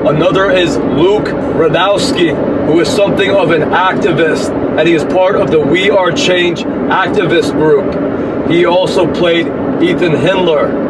Speaker 1: Another is Luke Radowski, who is something of an activist, and he is part of the We Are Change activist group. He also played Ethan Hindler.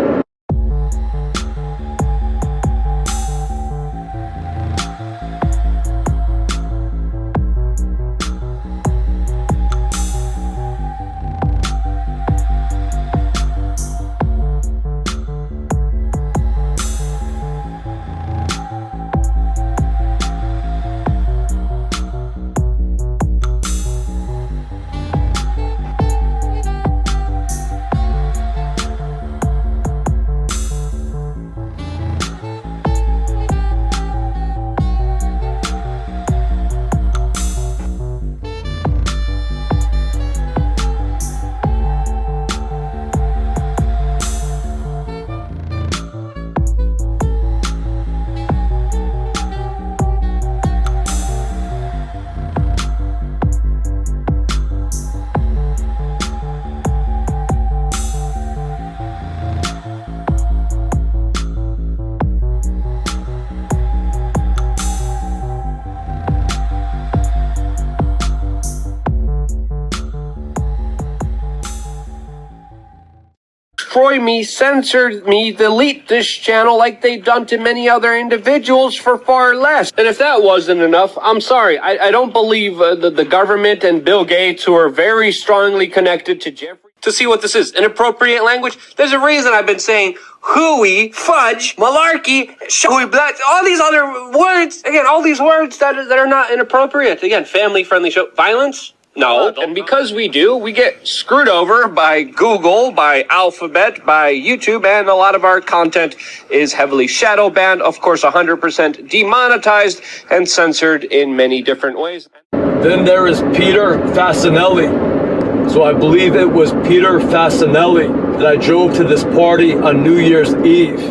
Speaker 7: Destroy me, censor me, delete this channel like they've done to many other individuals for far less. And if that wasn't enough, I'm sorry, I don't believe the government and Bill Gates, who are very strongly connected to Jeffrey. To see what this is, inappropriate language? There's a reason I've been saying hooey, fudge, malarkey, shooey, all these other words, again, all these words that are not inappropriate. Again, family-friendly show. Violence? No, and because we do, we get screwed over by Google, by Alphabet, by YouTube, and a lot of our content is heavily shadow banned, of course 100% demonetized and censored in many different ways.
Speaker 1: Then there is Peter Facinelli. So I believe it was Peter Facinelli that I drove to this party on New Year's Eve.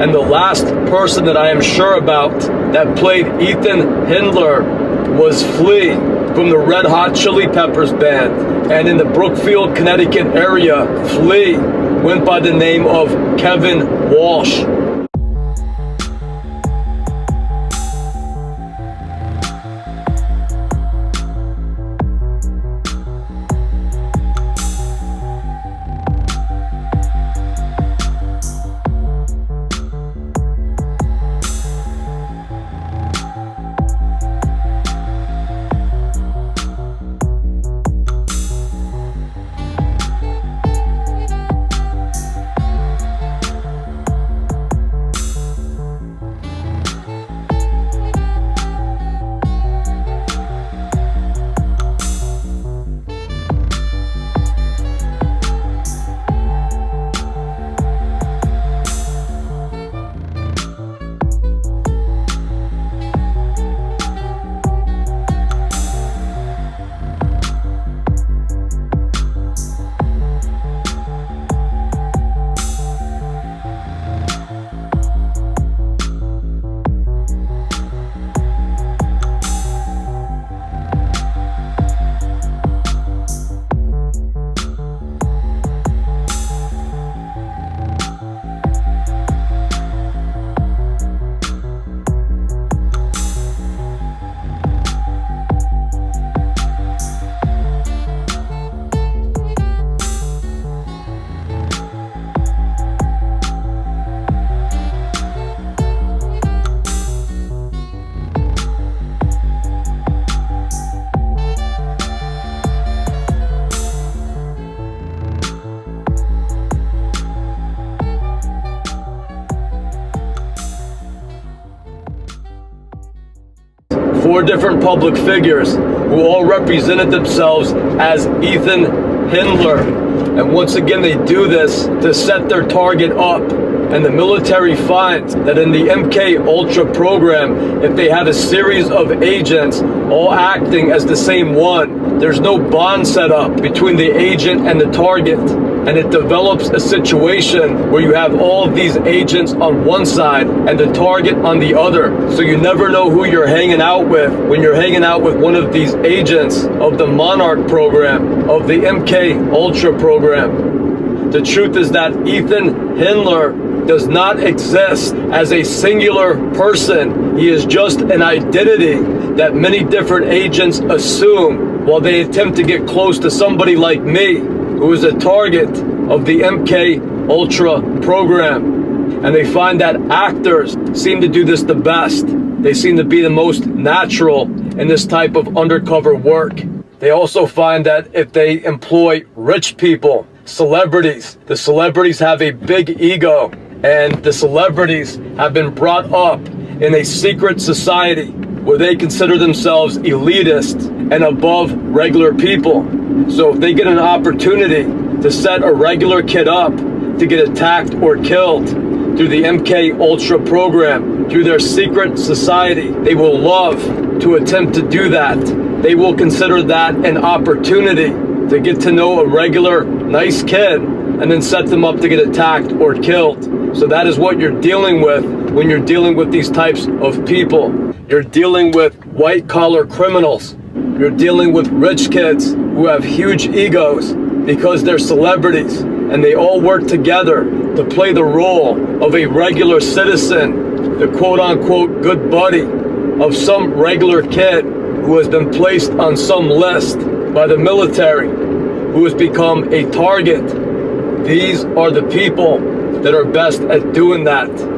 Speaker 1: And the last person that I am sure about that played Ethan Hindler was Flea from the Red Hot Chili Peppers band. And in the Brookfield, Connecticut area, Flea went by the name of Kevin Walsh. Four different public figures who all represented themselves as Ethan Hindler. And once again, they do this to set their target up. And the military finds that in the MK Ultra program, if they have a series of agents all acting as the same one, there's no bond set up between the agent and the target. And it develops a situation where you have all of these agents on one side and the target on the other. So you never know who you're hanging out with when you're hanging out with one of these agents of the Monarch program, of the MK Ultra program. The truth is that Ethan Hindler does not exist as a singular person. He is just an identity that many different agents assume while they attempt to get close to somebody like me, who is a target of the MK Ultra program. And they find that actors seem to do this the best. They seem to be the most natural in this type of undercover work. They also find that if they employ rich people, celebrities, the celebrities have a big ego, and the celebrities have been brought up in a secret society where they consider themselves elitist and above regular people. So if they get an opportunity to set a regular kid up to get attacked or killed through the MK Ultra program, through their secret society, they will love to attempt to do that. They will consider that an opportunity to get to know a regular, nice kid and then set them up to get attacked or killed. So that is what you're dealing with when you're dealing with these types of people. You're dealing with white-collar criminals. You're dealing with rich kids who have huge egos because they're celebrities, and they all work together to play the role of a regular citizen, the quote-unquote good buddy of some regular kid who has been placed on some list by the military, who has become a target. These are the people that are best at doing that.